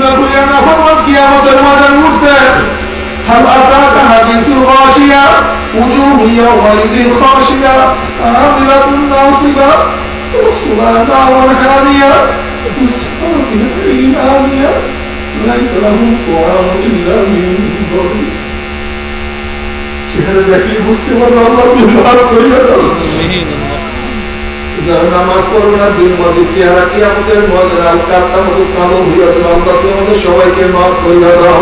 গুনাহ করিয়া না ফরমান কিয়ামতের ময়দান উঠছে هل أتاك حديث الغاشية وجوه يومئذ خاشعة عاملة ناصبة تصلى نارا حامية تسقى من عين آنية ليس لهم طعام إلا من ضريع চেহারা দেখলে বুঝতে পারবো আল্লাহ বিভাগ করিয়া দাও যারা নামাজ পড়বে না দুই মসজিদ চেহারা কি আমাদের ময়দানে আলকাতা মতো কালো হইয়া দেবে আল্লাহ তুমি আমাদের সবাইকে মাফ করিয়া দাও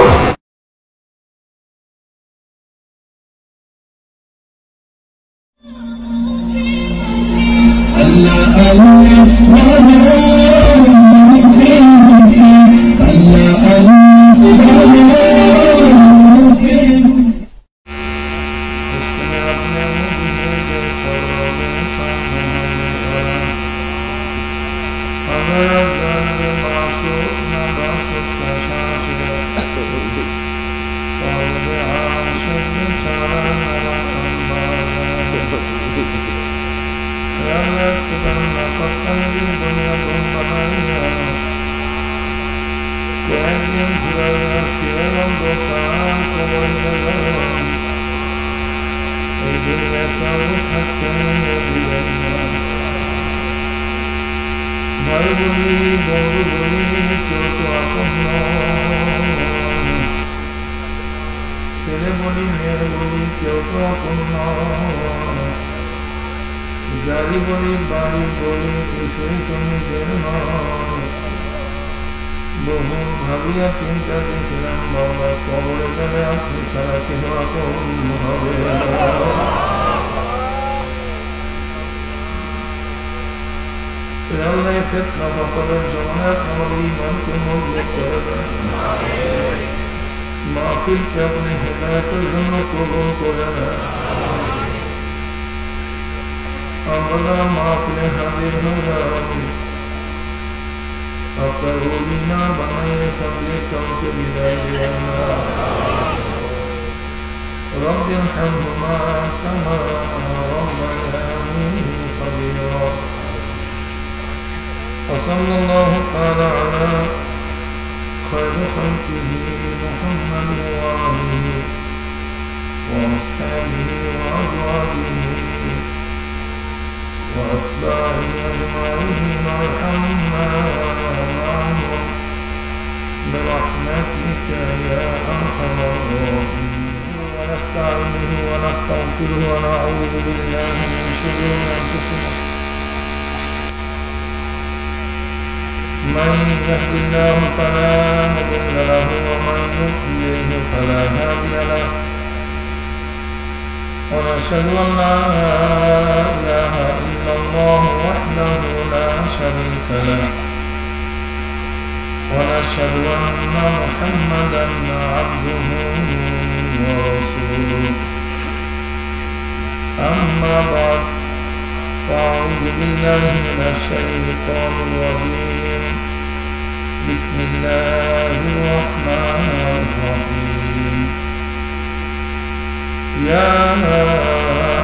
وصلى الله تعالى على خير خلقه محمد وآله وأصحابه وأزواجه وأتباعه أجمعين وارحمنا معهم برحمتك يا أرحم الراحمين ونستعينه ونستغفره ونعوذ بالله من شرور أنفسنا من يهد الله فلا مضل له ومن يضلل فلا هادي له ونشهد أن لا إله إلا الله وحده لا شريك له ونشهد أن محمدا عبده ورسوله أما بعد فأعوذ بالله من الشيطان الرجيم بسم الله الرحمن الرحيم يا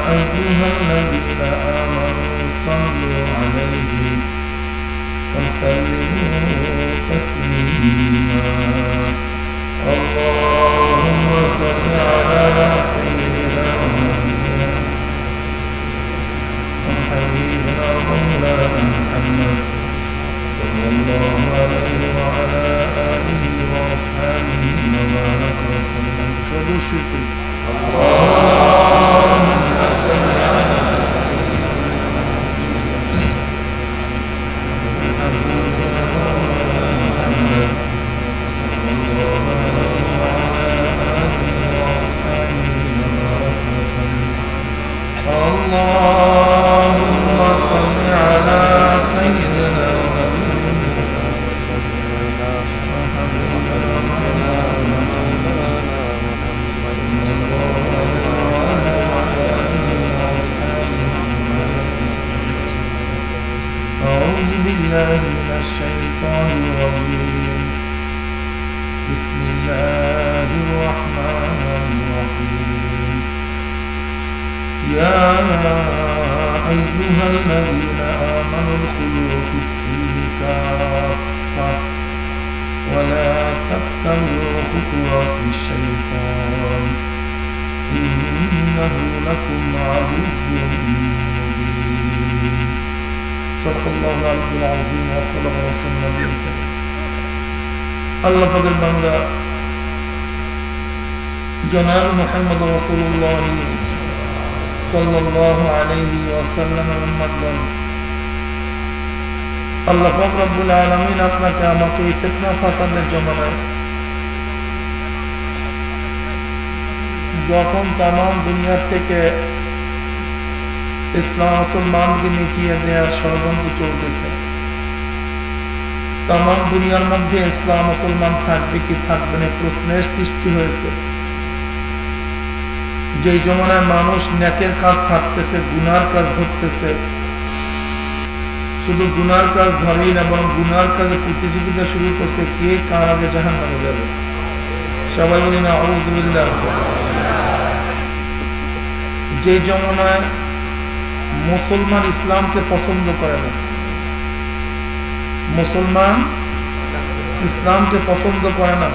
أيها الذين آمنوا صلوا عليه وسلموا تسليما اللهم صل على سيدنا وحبيبنا مولانا محمد صلى الله عليه وعلى آله وأصحابه وبارك وسلم فبشكر اللهم صل على حبيبنا مولانا محمد صلى الله عليه وعلى آله وأصحابه وبارك وسلم اللهم صل على سيدنا أعوذ بالله من الشيطان الرجيم بسم الله الرحمن الرحيم يا أيها الذين آمنوا ادخلوا في السلم كافة ولا الشيطان إنه لكم عدو مبين صدق الله العلي العظيم وصدق رسول النبي الكريم الله فضل بندا جناب محمد رسول الله صلى الله عليه وسلم محمد আল্লাহ পাক রব্বুল আলামিন আপনাকে আমাকে ফিতনা ফাসাদের জমানায় যখন তাম দুনিয়া থেকে ইসলাম মুসলমানকে মিটিয়ে দেওয়ার ষড়যন্ত্র চলতেছে, তাম দুনিয়ার মধ্যে ইসলাম মুসলমান থাকবে কি থাকবে না প্রশ্নের সৃষ্টি হয়েছে। যে জমানায় মানুষ নেকের কাজ ছাড়তেছে, গুনার কাজ ধরতেছে, শুধু গুনার কাজ ধরেই না বরং গুনার কাজে প্রতিযোগিতা শুরু করছে কে কার আগে জাহান্নামে যাবে। সবাই বলি না আউযু বিল্লাহ। যে জমানায় মুসলমান ইসলামকে পছন্দ করে না, মুসলমান ইসলামকে পছন্দ করে না,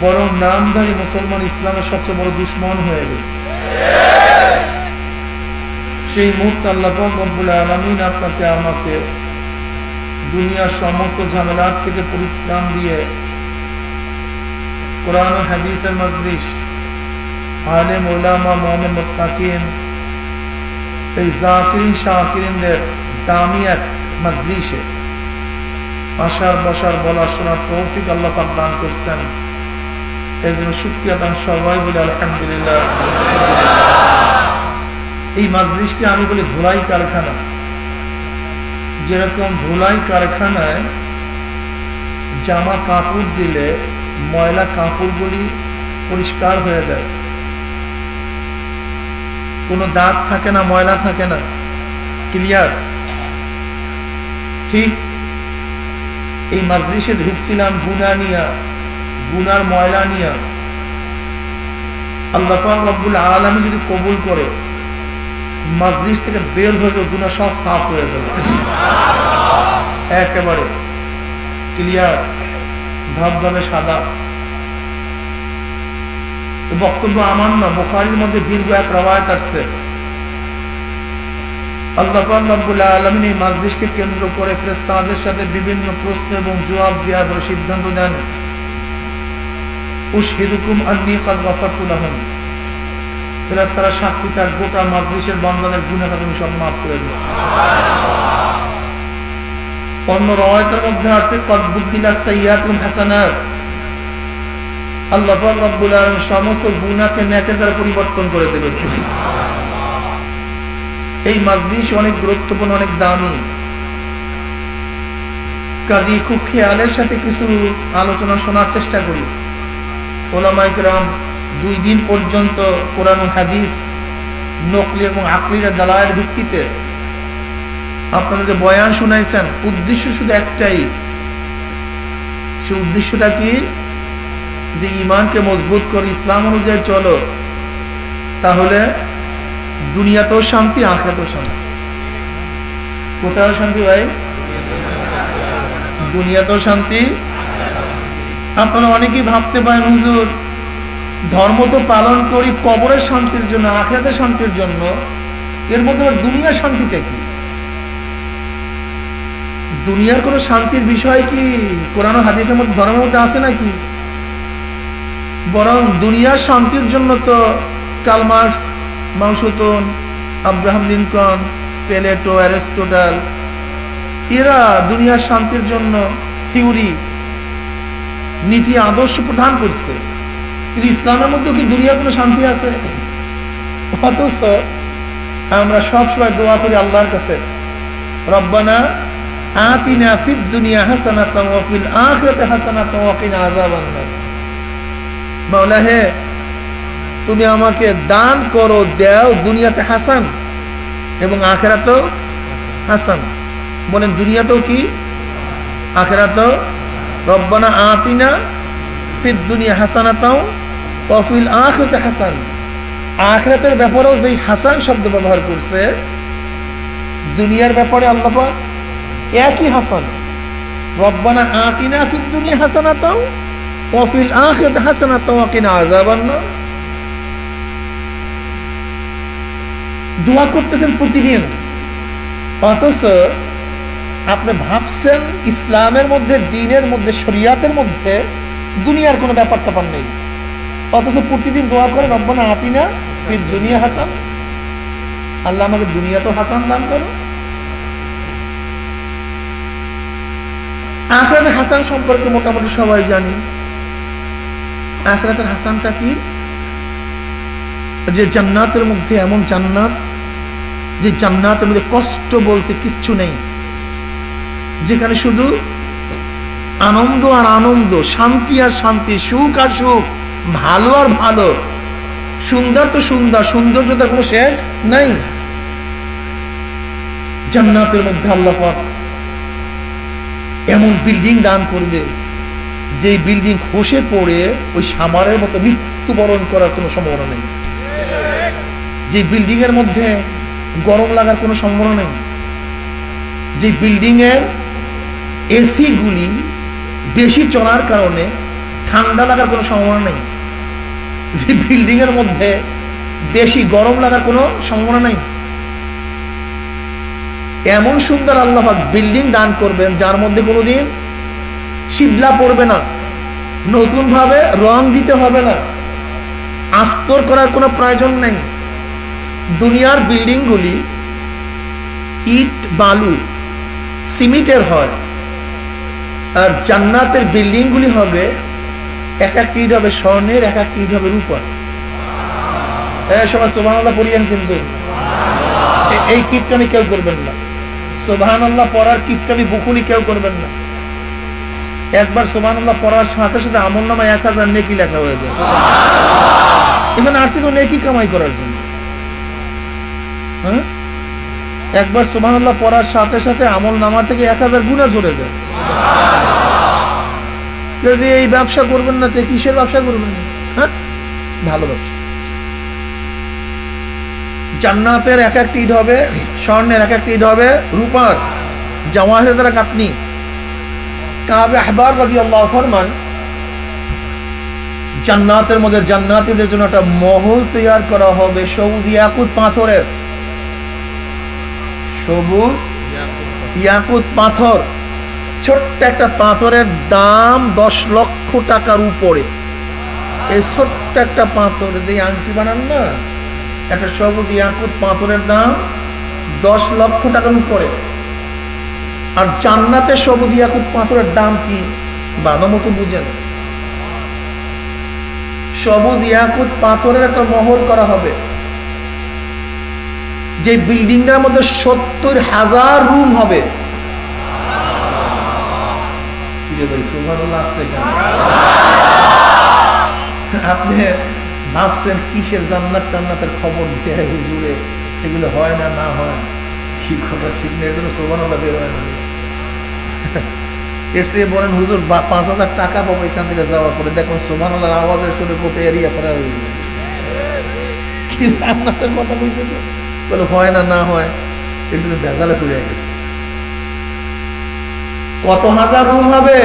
বরং নামধারী মুসলমান ইসলামের সবচেয়ে বড় দুশ্মন হয়ে গেছে, সেই মুহূর্তে আল্লাহ পাক রব্বুল আলামিন আপনাকে আমাকে দুনিয়ার সমস্ত ঝামেলার থেকে পরিত্রাণ দিয়ে কোরআন ও হাদিসের মজলিস, আলেম উলামা মুমিন মুত্তাকিন, এই জাকিরিন শাকিরিনদের দামি এক মজলিসে আসার বসার বলা শোনার তৌফিক আল্লাহ পাক দান করছেন। এর জন্য শুকরিয়া দান সবাই বলে আলহামদুলিল্লাহ। এই মজলিসকে আমি বলি ধুলাই কারখানা। যেরকম ধুলাই কারখানায় জামা কাপড় দিলে ময়লা কাপড়গুলি পরিষ্কার হয়ে যায়, কোনো দাগ থাকে না, ময়লা থাকে না, ক্লিয়ার। ঠিক এই মজলিসে ঢুকছিলাম গুনাহ নিয়া, গুনার ময়লা নিয়া। আল্লাহ পাক রব্বুল আলামিন যদি কবুল করে মজলিস থেকে বের হয়ে যাবে, গুনাহ সব সাফ হয়ে যাবে, একেবারে ক্লিয়ার, ধবধবে সাদা। বক্তব্য আমার না, বুখারীর মধ্যে দীর্ঘ এক রওয়ায়াত আসছে। আল্লাহ পাক রব্বুল আলামিন এই মজলিসকে কেন্দ্র করে ফেরেশতাদের সাথে বিভিন্ন প্রশ্ন এবং জবাব দেওয়ার সিদ্ধান্ত নেন। উশহিদুকুম আন্নী ক্বাদ গফারতু লাহুম, ফেরেশতারা সাক্ষী থাক গোটা মজলিসের বান্দাদের গুনাহ আমি সব মাফ করে দিয়েছি। অন্য রওয়ায়াতের মধ্যে আছে ক্বাদ বুদ্দিলাস সাইয়্যাতুন হাসানাত, আল্লাহ পাক রব্বুল আলামিন সমস্ত গুনাহকে নেকের দ্বারা পরিবর্তন করে দেবেন। এই মজলিস অনেক গুরুত্বপূর্ণ, অনেক দামি, কাজী খুব খেয়ালের সাথে কিছু আলোচনা শোনার চেষ্টা করি। ওলামায়ে কেরাম 2 দিন পর্যন্ত কোরআন ও হাদিস নকলি এবং আকলির দালায়ের ভিত্তিতে আপনাদের যে বয়ান শুনাইছেন, উদ্দেশ্য শুধু একটাই। সেই উদ্দেশ্যটা কি? যে ঈমানকে মজবুত করে ইসলাম অনুযায়ী চলো, তাহলে দুনিয়াতেও শান্তি, আখিরাতেও শান্তি। কোথাও শান্তি ভাই? দুনিয়াতেও শান্তি। আপনারা অনেকেই ভাবতে পারেন হুজুর ধর্ম তো পালন করি কবরের শান্তির জন্য, আখিরাতের শান্তির জন্য, এর মধ্যে দুনিয়ার শান্তিটা কি? দুনিয়ার কোন শান্তির বিষয় কি কোরআন ও হাদিসের মধ্যে, ধর্মের মধ্যে আছে নাকি? বরং দুনিয়ার শান্তির জন্য তো কার্ল মার্কস, মাউসুতুন, আব্রাহাম লিঙ্কন, প্লেটো, অ্যারিস্টটল, এরা দুনিয়ার শান্তির জন্য থিওরি, নীতি, আদর্শ প্রদান করছে। কিন্তু ইসলামের মধ্যে কি দুনিয়ার কোনো শান্তি আছে? অথচ আমরা সবসময় দোয়া করি আল্লাহর কাছে, রব্বানা আতিনা ফিদ দুনিয়া হাসানাতাও ওয়া ফিল আখিরাতি হাসানাতাও ওয়া কিনা আযাবান্নার। মাওলা হে, তুমি আমাকে দান করো, দাও দুনিয়াতে হাসান এবং আখিরাতেও হাসান। বলেন দুনিয়াতেও কি, আখিরাতেও। রব্বানা আতিনা ফিদ দুনিয়া হাসানাতাও ওয়া ফিল আখিরাতি হাসান। আখিরাতের ব্যাপারেও যেই হাসান শব্দ ব্যবহার করছে, দুনিয়ার ব্যাপারে আল্লাহ পাক একই হাসান। রব্বানা আতিনা ফিদ দুনিয়া হাসানাতাও ওয়াফিল আখিরাতি হাসানাতাও ওয়া কিনা আযাবান্নার। দোয়া করতেছেন প্রতিদিন, অথচ আপনি ভাবছেন ইসলামের মধ্যে, দ্বীনের মধ্যে, শরিয়াতের মধ্যে দুনিয়ার কোনো ব্যাপার ট্যাপার নেই, অথচ প্রতিদিন দোয়া করেন রব্বানা আতিনা ফিদ দুনিয়া হাসান, আল্লাহ আমাকে দুনিয়া তো হাসান দান করো। আখিরাতের হাসান সম্পর্কে মোটামুটি সবাই জানি। আখিরাতের হাসানটা কি? যে জান্নাতের মধ্যে এমন জান্নাত, যে জান্নাতের মধ্যে কষ্ট বলতে কিচ্ছু নেই, যেখানে শুধু আনন্দ আর আনন্দ, শান্তি আর শান্তি, সুখ আর সুখ, ভালো আর ভালো, সুন্দর তো সুন্দর, সৌন্দর্যতার কোনো শেষ নাই। জান্নাতের মধ্যে আল্লাহ পাক এমন বিল্ডিং দান করবে, যে বিল্ডিং খসে পড়ে ওই সামারের মতো মৃত্যুবরণ করার কোনো সম্ভাবনা নেই, যে বিল্ডিং এর মধ্যে গরম লাগার কোনো সম্ভাবনা নেই, যে বিল্ডিং এর এসি গুলি বেশি চলার কারণে ঠান্ডা লাগার কোনো সম্ভাবনা নেই, যে বিল্ডিং এর মধ্যে বেশি গরম লাগার কোনো সম্ভাবনা নেই। এমন সুন্দর আল্লাহ পাক বিল্ডিং দান করবেন যার মধ্যে কোনোদিন শিবলা পড়বে না, নতুন ভাবে রং দিতে হবে না, আস্তর করার কোনো প্রয়োজন নেই। দুনিয়ার বিল্ডিং গুলি ইট, বালু, সিমেন্টের হয়, আর জান্নাতের বিল্ডিং গুলি হবে এক একটা ইট হবে স্বর্ণের, এক একটা ইট হবে রূপার। সবাই সুবহানাল্লাহ পড়িয়েন, কিন্তু এই কিপটামি কেউ করবেন না। সুবহানাল্লাহ পড়ার কিপটামি বকুনি কেউ করবেন না। একবার সুবহানাল্লাহ পড়ার সাথে সাথে আমলনামায় 1000 নেকি লেখা হয়ে যায়। এখানে আসছে তো নেকি কামাই করার জন্য। হ্যাঁ, একবার সুবহানাল্লাহ পড়ার সাথে সাথে আমলনামা থেকে 1000 গুনাহ ঝরে যায়। যদি এই ব্যবসা করবেন না, তো কিসের ব্যবসা করবেন? হ্যাঁ, ভালো ব্যবসা। জান্নাতের এক একটা ইট হবে স্বর্ণের, এক একটা ইট হবে রূপার, জাওয়াহির দ্বারা কাতনি। কাবে আহবার রাদিয়াল্লাহু ফরমান, জান্নাতের মধ্যে জান্নাতীদের জন্য একটা মহল তৈরি করা হবে সবুজ ইয়াকুত পাথরের। সবুজ ইয়াকুত পাথর, ছোট্ট একটা পাথরের দাম 10 লক্ষ টাকার উপরে। এই ছোট্ট একটা পাথর, যে আংটি বানান না, একটা সবুজ ইয়াকুত পাথরের দাম 10 লক্ষ টাকার উপরে। আর জান্নাতের সবুজ ইয়াকুত পাথরের দাম কি ভালো মতো বুঝেন। সবুজ ইয়াকুত পাথরের একটা মহল করা হবে, যে বিল্ডিংটার মধ্যে 70,000 রুম হবে। আপনি ভাবছেন কিসের জান্নাত টান্নাতের খবর দেয় হুজুরে, এগুলো হয় না, না হয় কি কথা ঠিক নেই, এর জন্য সুবহানাল্লাহ বের হয় না। এর থেকে বলেন হুজুর 5,000 টাকা পাবো এখান থেকে যাওয়ার পরে, দেখুন সুবহানাল্লাহর আওয়াজের সাথে কোটে এরিয়া করা হয়ে যাবে। কি জান্নাতের কথা বলতে বলে হয় না, না হয়, এর জন্য ভেজালে পড়ে গেছে। কত হাজার রুম হবে?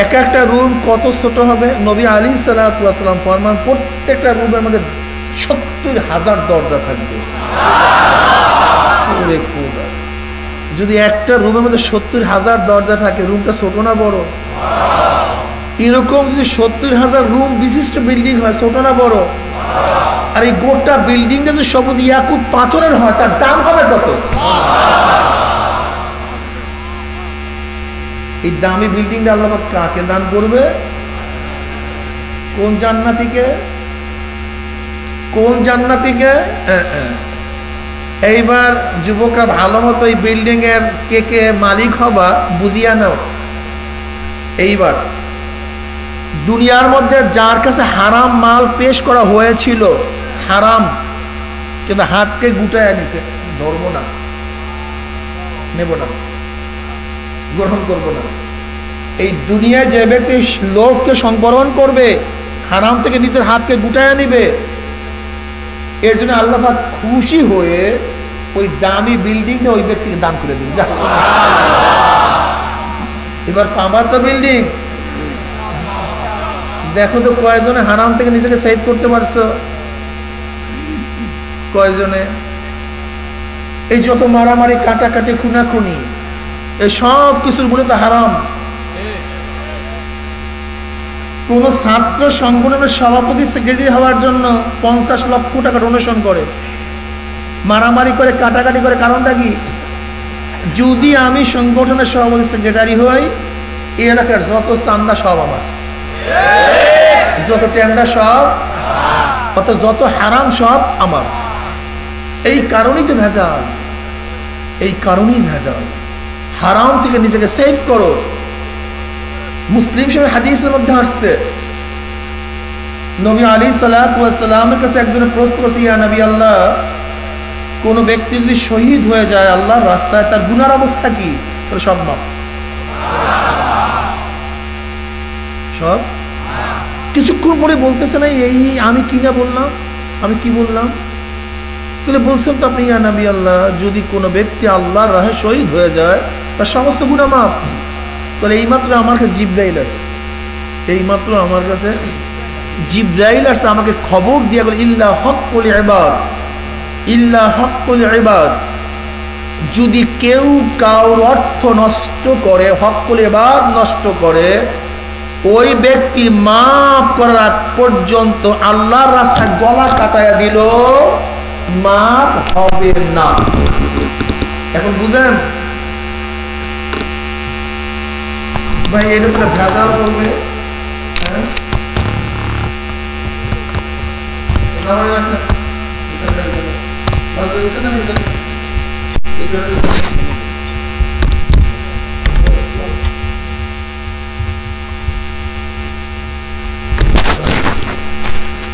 এক একটা রুম কত ছোট হবে? নবী আলাইহিস সালাতু ওয়াস সালাম ফরমান, প্রত্যেকটা রুমের মধ্যে 70,000 দরজা থাকবে। যদি একটা রুমের মধ্যে 70,000 দরজা থাকে, রুমটা ছোট না বড়? এরকম যদি 70,000 রুম বিশিষ্ট বিল্ডিং হয়, ছোট না বড়? আর এই গোটা বিল্ডিংটা যদি সবুজ ইয়াকুত পাথরের হয়, তার দাম হবে কত? এই দামি বিল্ডিংটা আল্লাহ কাকে দান করবে? কোন জান্নাতীকে? কোন জান্নাতীকে? এইবার যুবকরা ভালো মতো এই বিল্ডিং এর কে কে মালিক হবা বুঝিয়া নাও। এইবার দুনিয়ার মধ্যে যার কাছে হারাম মাল পেশ করা হয়েছিল, হারাম, কিন্তু হাতকে গুটায় নিছে, ধরবো না, নেব না, গ্রহণ করবো না। এই দুনিয়ায় যে ব্যক্তি লোভকে সংবরণ করবে, হারাম থেকে নিজের হাতকে গুটায় নিবে, এর জন্য আল্লাহ পাক খুশি হয়ে ওই দামি বিল্ডিংটা ওই ব্যক্তিকে দান করে দিন। এবার পাবা তো বিল্ডিং। দেখো তো কয়জনে হারাম থেকে নিজেকে সেভ করতে পারছো, কয়জনে? এই যত মারামারি, কাটাকাটি, খুনাখুনি, এই সব কিছুর মূলে তো হারাম। কোন ছাত্র সংগঠনের সভাপতি, সেক্রেটারি হওয়ার জন্য 50 লক্ষ টাকা ডোনেশন করে, মারামারি করে, কাটাকাটি করে। কারণটা কি? যদি আমি সংগঠনের সভাপতি, সেক্রেটারি হই, এই এলাকার যত চান্দা সব আমার, যত টেন্ডার সব, অত যত হারাম সব আমার। এই কারণেই তো ভেজাল, এই কারণেই ভেজাল। হারাম থেকে নিজেকে সেভ করো। মুসলিম শরীফ হাদিসের মধ্যে আসছে, নবী আলাইহিস সালাতু ওয়াস সালামের কাছে একজনের প্রশ্ন করছে, ইয়া নবী আল্লাহ, কোন ব্যক্তি যদি শহীদ হয়ে যায় আল্লাহর রাস্তায়, তার গুনার অবস্থা কি? সব মাপ, সব। কিছুক্ষণ পরে বলতেছে না, এই আমি কি না বললাম, আমি কি বললাম? তাহলে বলছেন তো আপনি, ইয়া নবী আল্লাহ, যদি কোনো ব্যক্তি আল্লাহর রাহে শহীদ হয়ে যায় তার সমস্ত গুনাহ মাফ। তাহলে এইমাত্র আমার কাছে জিবরাইল আসছে, এইমাত্র আমার কাছে জিবরাইল আসছে, আমাকে খবর দিয়ে গেল, ইল্লা হক্কুল ইবাদ, ইল্লা হক্কুল ইবাদ, যদি কেউ কাউর অর্থ নষ্ট করে, হক্কুল ইবাদ নষ্ট করে, ওই ব্যক্তি মাফ করার আগ পর্যন্ত আল্লাহর রাস্তায় গলা কাটায়া দিল, মাফ হবে না। এখন বুঝেন ভাই, এর উপরে ভেজাল বলবে,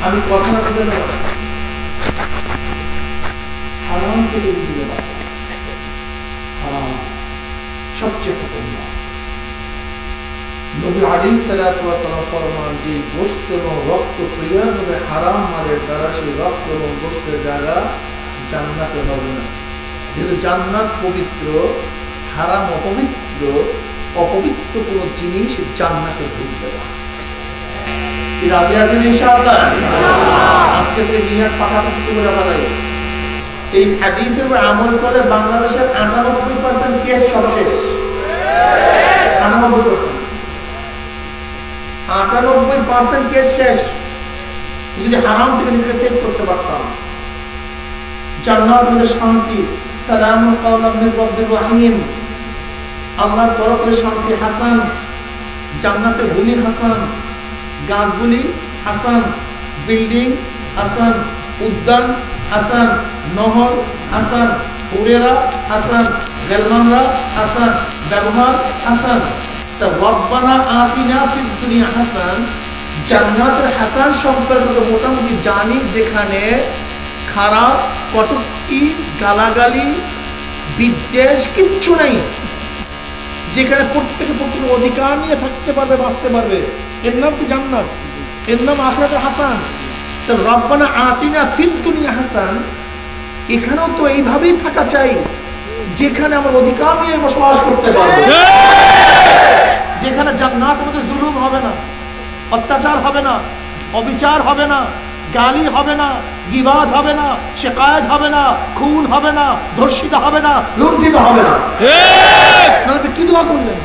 আমি কথা না বলতে পারছি, হারাম থেকে দিতে পারছি, হারাম সবচেয়ে খতরনাক। নবী আলাইহিস সালাতু ওয়াস সালাম ফরমান, যে গোশত এবং রক্ত ক্রিয়াভাবে হারাম মালের দ্বারা সেই রক্ত এবং গোশতের জায়গা জান্নাতে হবে না। যেহেতু জান্নাত পবিত্র, হারাম অপবিত্র, অপবিত্র কোন জিনিস জান্নাতে ঢুকবে না। রাজি আছেন ইনশাআল্লাহ? আজকে থেকে নিয়াত পাকাপাকি করে লাগাই। এই হাদিসের উপর আমল করে বাংলাদেশের 98% কেস সব শেষ। 98% কেস শেষ। যদি হারাম থেকে নিজেকে সেভ করতে পারতাম। জান্নাত হলো শান্তি, সালামুন কাওলাম মির রাব্বির রহিম, আল্লাহর তরফ থেকে শান্তি হাসান, জান্নাতের ভূমি হাসান, গাছগুলি হাসান, বিল্ডিং হাসান, উদ্যান হাসান, নহর হাসান, হুরেরা হাসান, গেলমানরা হাসান, ব্যবহার হাসান। তা রব্বানা আতিনা ফিদ দুনিয়া হাসান, জান্নাতের হাসান সম্পর্কে মোটামুটি জানি, যেখানে খারাপ, কটূক্তি, গালাগালি, বিদ্বেষ কিচ্ছু নাই, যেখানে প্রত্যেকে প্রত্যেকের অধিকার নিয়ে থাকতে পারবে, বাঁচতে পারবে, এর নাম কি জান্নাত, এর নাম আখিরাতুল হাসান। তো রব্বানা আতিনা ফিদ দুনিয়া হাসান, এখানেও তো এইভাবেই থাকা চাই, যেখানে আমরা অধিকার নিয়ে বসবাস করতে পারবো, যেখানে জান্নাতের মধ্যে জুলুম হবে না, অত্যাচার হবে না, অবিচার হবে না, গালি হবে না, গীবাত হবে না, শিকায়াত হবে না, খুন হবে না, ধর্ষিত হবে না, লুণ্ঠিত হবে না। আপনি কি দোয়া করলেন?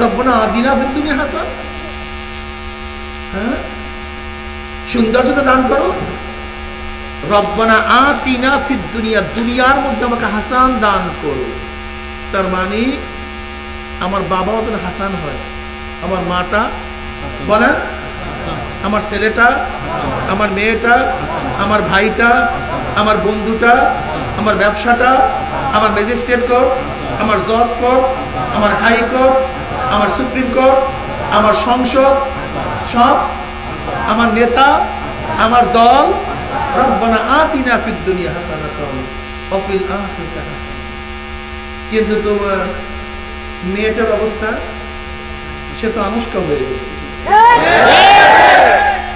রব্বানা আতিনা ফিদ দুনিয়া হাসান, হ্যাঁ, সৌন্দর্যতা দান করো। রব্বানা আতিনা ফিদ দুনিয়া, দুনিয়ার মধ্যে আমাকে হাসান দান করো। তার মানে আমার বাবাও যেন হাসান হয়, আমার মাটা বলেন, আমার ছেলেটা, আমার মেয়েটা, আমার ভাইটা, আমার বন্ধুটা, আমার ব্যবসাটা, আমার ম্যাজিস্ট্রেট কোর্ট, আমার জজ কোর্ট, আমার হাইকোর্ট, আমার সুপ্রিম কোর্ট, আমার সংসদ, সব, আমার নেতা, আমার দল। রব্বানা আতিনা ফিদ দুনিয়া হাসানাতাও ওয়া ফিল আখিরাতি হাসানাতাও। কিন্তু তোমার মেয়েটার অবস্থা, সে তো আনুষ্কা হয়ে গেছে,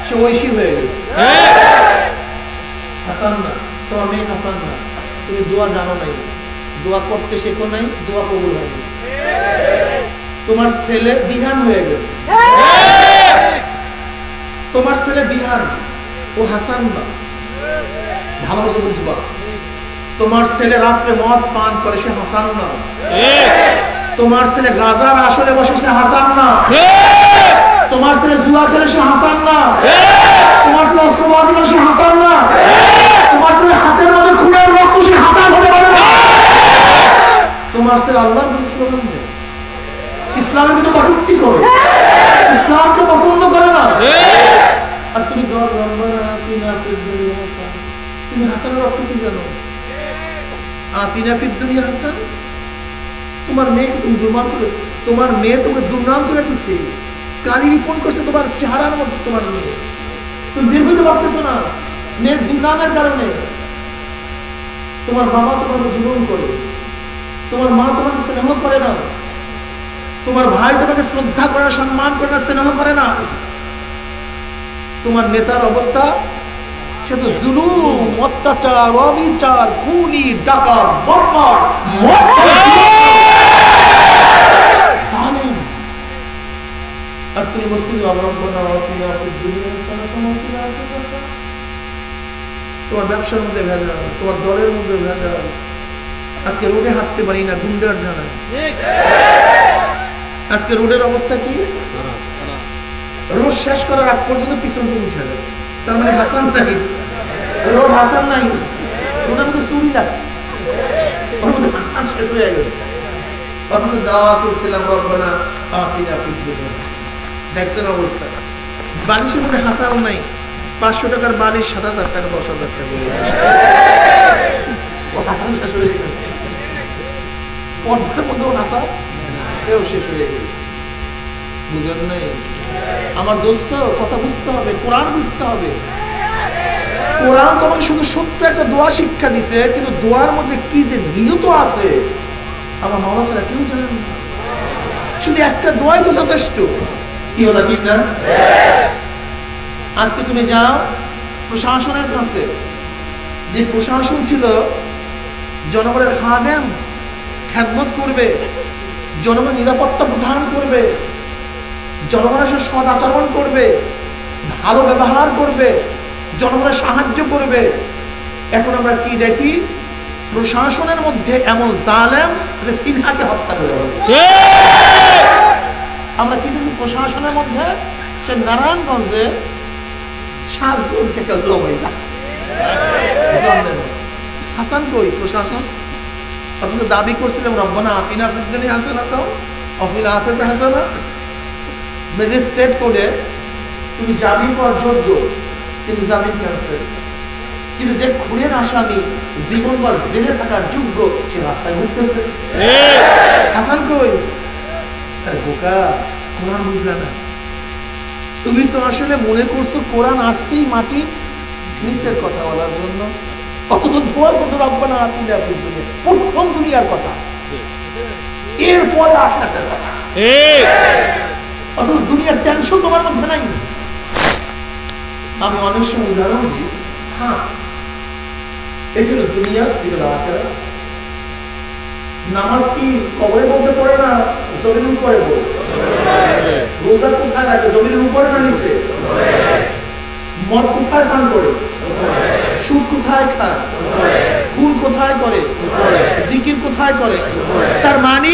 সে ঐশী হয়ে গেছে, হাসান না, তোমার মেয়ে হাসান না। তুমি দোয়া জানো নাই, দোয়া করতে শেখো নাই, দোয়া কবুল হয়নি। তোমার ছেলে বিহান হয়ে গেছে, তোমার ছেলে বিহান, ও হাসান না, ভালো মতো বুঝবা। তোমার ছেলে রাত্রে মদ পান করে, সে হাসান না। তোমার ছেলে গাজার আসরে বসে, সে হাসান না। তোমার ছেলে জুয়া খেলে, সে হাসান না। তোমার ছেলে অস্ত্রবাজি করে, সে হাসান না। তোমার ছেলে হাতের মধ্যে খুনের রক্ত, সে হাসান হতে পারে না। তোমার ছেলে আল্লাহর প্রতি স্লোগান দেয়, ইসলামের কিন্তু কটূক্তি করে, ইসলামকে পছন্দ করে না। আর তুমি তুমি হাসানের অর্থ কি জানো? আতিনা ফিদ দুনিয়া হাসান। তোমার মেয়েকে তুমি দুর্নাম করে, তোমার মেয়ে তোমাকে দুর্নাম করে দিচ্ছে, কালি রিপন করছে তোমার চেহারার মধ্যে। তোমার মেয়ে, তুমি বের হইতে পারতেছো না মেয়ের দুর্নামের কারণে। তোমার বাবা তোমাকে জুলুম করে, তোমার মা তোমাকে স্নেহ করে না, তোমার ভাই তোমাকে শ্রদ্ধা করে না, সম্মান করে না, স্নেহ করে না। তোমার নেতার অবস্থা, সে তো জুলুম, অত্যাচার, অবিচার, খুনি, ডাকাত, বদমাশ, জালেম। আর তুমি মসজিদে অবলম্বন, তোমার ব্যবসার মধ্যে ভেজাল, তোমার দলের মধ্যে ভেজাল। আজকে রোডে হাঁটতে পারি না, গুন্ডার জানায়। আজকে রোডের অবস্থা কি? রোড শেষ করার আগ পর্যন্ত পিছন দিন খেলে। তার মানে হাসান নাই, রোড হাসান নাই, ওটার মধ্যে চুরি লাগছে, ওর মধ্যে হাসান শেষ হয়ে গেছে। অথচ দাওয়া করছিলাম রব্বানা আতিনা ফিদ দুনিয়া। দেখছেন অবস্থা, বালিশের মধ্যে হাসান নাই, 500 টাকার বালিশ 7,000 টাকা, 10,000 টাকা, ও হাসান শেষ হয়ে গেছে। পর্দার মধ্যেও হাসান, এও শেষ হয়ে গেছে। বুঝেন নাই? আমার দোস্ত, কথা বুঝতে হবে, কোরআন বুঝতে হবে। কোরআন তোমাকে শুধু সত্য একটা দোয়া শিক্ষা দিছে, কিন্তু দোয়ার মধ্যে কি যে নিহিত আছে আমার মাওলা ছাড়া কেউ জানেন না। শুধু একটা দোয়াই তো যথেষ্ট। কি হলো, ঠিক না? আজকে তুমি যাও প্রশাসনের কাছে, যে প্রশাসন ছিল জনগণের খাদেম, খেদমত করবে, জনগণের নিরাপত্তা প্রদান করবে, জনগণের সাথে সদ আচরণ করবে, ভালো ব্যবহার করবে, জনগণের সাহায্য করবে। এখন আমরা কি দেখি? প্রশাসনের মধ্যে এমন জালেম যে সিনহাকে হত্যা করে। আমরা কি দেখি প্রশাসনের মধ্যে? সে নারায়ণগঞ্জে 7 জনকে জবাই যায়। হাসান কই প্রশাসন? অথচ দাবি করছিলাম রব্বানা আতিনা ফিদ দুনিয়া হাসানাতাও ওয়া ফিল আখিরাতি হাসানাহ। ম্যাজিস্ট্রেট কোর্টে তুমি জামিন পাওয়ার যোগ্য, কিন্তু জামিন ক্যান্সেল। কিন্তু যে খুনের আসামি জীবনভর জেলে থাকার যোগ্য, সে রাস্তায় ঘুরতেছে। হাসান কই? আরে বোকা, কোরআন বুঝলা না। তুমি তো আসলে মনে করছো কোরআন আসছেই মাটির নিচের কথা বলার জন্য, অথচ দোয়া করতো রব্বানা আতিনা ফিদ দুনিয়া, প্রথম দুনিয়ার কথা, এরপরে আখিরাতের কথা। অথচ দুনিয়ার টেনশন তোমার মধ্যে নাই। আমি অনেক সময় উদাহরণ দিই, হ্যাঁ এগুলো দুনিয়া, এগুলো আখিরাত। নামাজ কি কবরের মধ্যে পড়ে না জমিনের উপরে পড়ে? রোজা কোথায় রাখে, জমিনের উপরে না নিচে? মদ কোথায় পান করে? সুদ কোথায় খায়? খুন কোথায় করে? জিকির কোথায় করে? তার মানে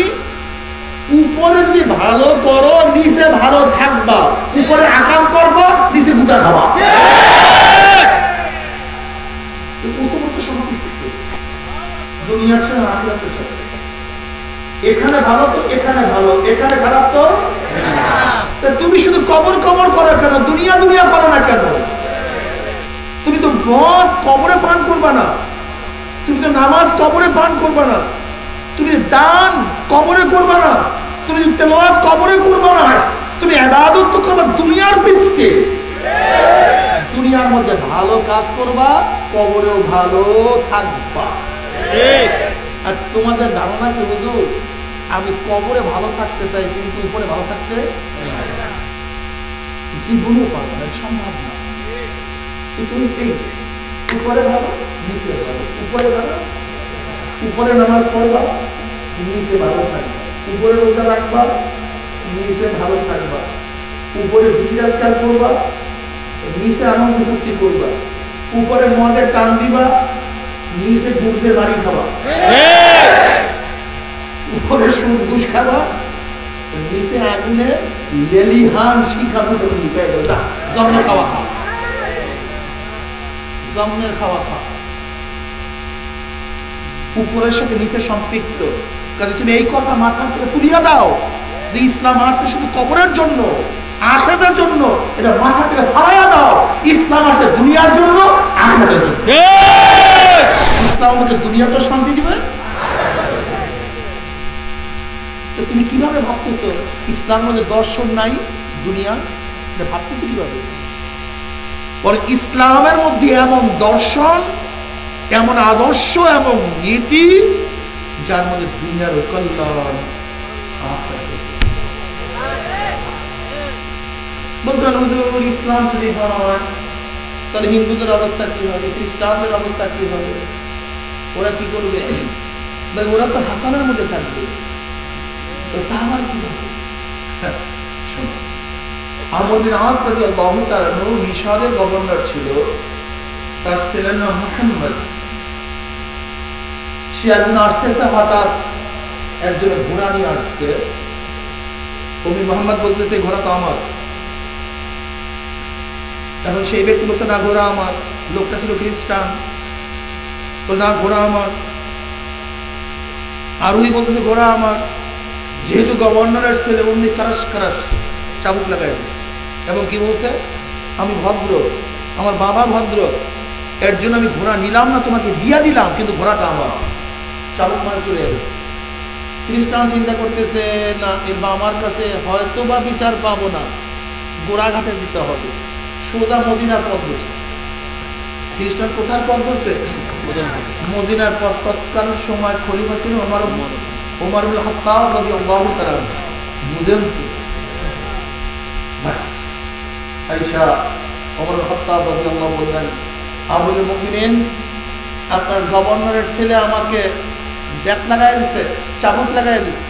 উপরে যদি ভালো করো, নিচে ভালো থাকবা। উপরে আকাম করবা, নিচে গুটা খাবা। দুনিয়ার সাথে আখিরাতের সাথে, এখানে ভালো তো এখানে ভালো, এখানে খারাপ তো। তুমি শুধু কবর কবর করো কেন? দুনিয়া দুনিয়া করো না কেন? তুমি তো মদ কবরে পান করবা না, তুমি তো নামাজ কবরে পান করবা না, তুমি দান কবরে করবা না, তুমি তেলাওয়াত কবরে করবা না, তুমি ইবাদত তো করবা দুনিয়ার পিছনে। দুনিয়ার মধ্যে ভালো কাজ করবা, কবরেও ভালো থাকবা। আর তোমাদের ধারণা কি হুজুর, আমি কবরে ভালো থাকতে চাই কিন্তু উপরে ভালো থাকতে জীবনও পারবো না, সম্ভব না। তুমি এই উপরে ভালো, নিচে ভালো, উপরে ভালো, উপরে নামাজ পড়বা, নিচে ভালো থাকবা, উপরে রোজা রাখবা, নিচে ভালো থাকবা, উপরে জিজ্ঞাসা করবা, নিচে আনন্দ ফুর্তি করবা, উপরে মদের টান দিবা, নিচে ঘুষের বাড়ি খাবা, উপরে সুদ ঘুষ খাবা, নিচে আগুনে লেলিহান শিখা মুখে ঢুকাই দাও, যা জন্মের খাওয়া খা, জন্মের খাওয়া খা। উপরের সাথে নিচে সম্পৃক্ত। কাজে তুমি এই কথা মাথা থেকে তুলিয়া দাও যে ইসলাম আসছে শুধু কবরের জন্য, আখিরাতের জন্য, এটা মাথা থেকে ফালাইয়া দাও। ইসলাম আসছে দুনিয়ার জন্য, আখিরাতের জন্য। ইসলাম আমাকে দুনিয়াতে শান্তি দিবে। তো তুমি কিভাবে ভাবতেছো ইসলামের মধ্যে দর্শন নাই, দুনিয়া? এটা ভাবতেছো কিভাবে? পরে ইসলামের মধ্যে এমন দর্শন, এমন আদর্শ এবং নীতি যার মধ্যে দুনিয়ার কল্যাণ। বলবেন হুজুর ইসলাম যদি হয় তাহলে হিন্দুদের অবস্থা কি হবে, খ্রিস্টানদের অবস্থা কি হবে, ওরা কি করবে? ভাই ওরা তো হাসানের মধ্যে থাকবে, তা আমার কি হবে? আমর বিন আস রাদিয়াল্লাহু তাআলা মিশরের গভর্নর ছিল, তার ছেলের নাম মুহাম্মদ। সে একদিন আসতেছে, হঠাৎ একজন ঘোড়া নিয়ে আসছে। কবি মোহাম্মদ বলতেছে ঘোড়া তো আমার। এখন সেই ব্যক্তি বলছে না ঘোড়া আমার। লোকটা ছিল খ্রিস্টান, বল না ঘোড়া আমার। আর ওই বলতেছে ঘোড়া আমার। যেহেতু গভর্নরের ছেলে, অমনি কারাস কারাস চাবুক লাগাই দিচ্ছে এবং কি বলছে, আমি ভদ্র, আমার বাবা ভদ্র, এর জন্য আমি ঘোড়া নিলাম না, তোমাকে দিয়া দিলাম, কিন্তু ঘোড়াটা আমার। চাবুক মারে চলে গেছে। খ্রিস্টান চিন্তা করতেছে না, এর বাবার কাছে হয়তো বা বিচার পাবো না, গোড়াঘাটে যেতে হবে, সোজা মদিনার পথ ধরছে। খ্রিস্টান কোথার পথ ধরছে? মদিনার পথ। তৎকালীন সময় খলিফা ছিল ওমর ইবনে খাত্তাব রাদিয়াল্লাহু তাআলা। বুঝেন তো? বাস আয়েশা ওমর ইবনে খাত্তাব রাদিয়াল্লাহু বললেন, আমিরুল মুমিনিন, আপনার গভর্নরের ছেলে আমাকে ব্যাট লাগাই দিছে, চাবুক লাগাই দিছে।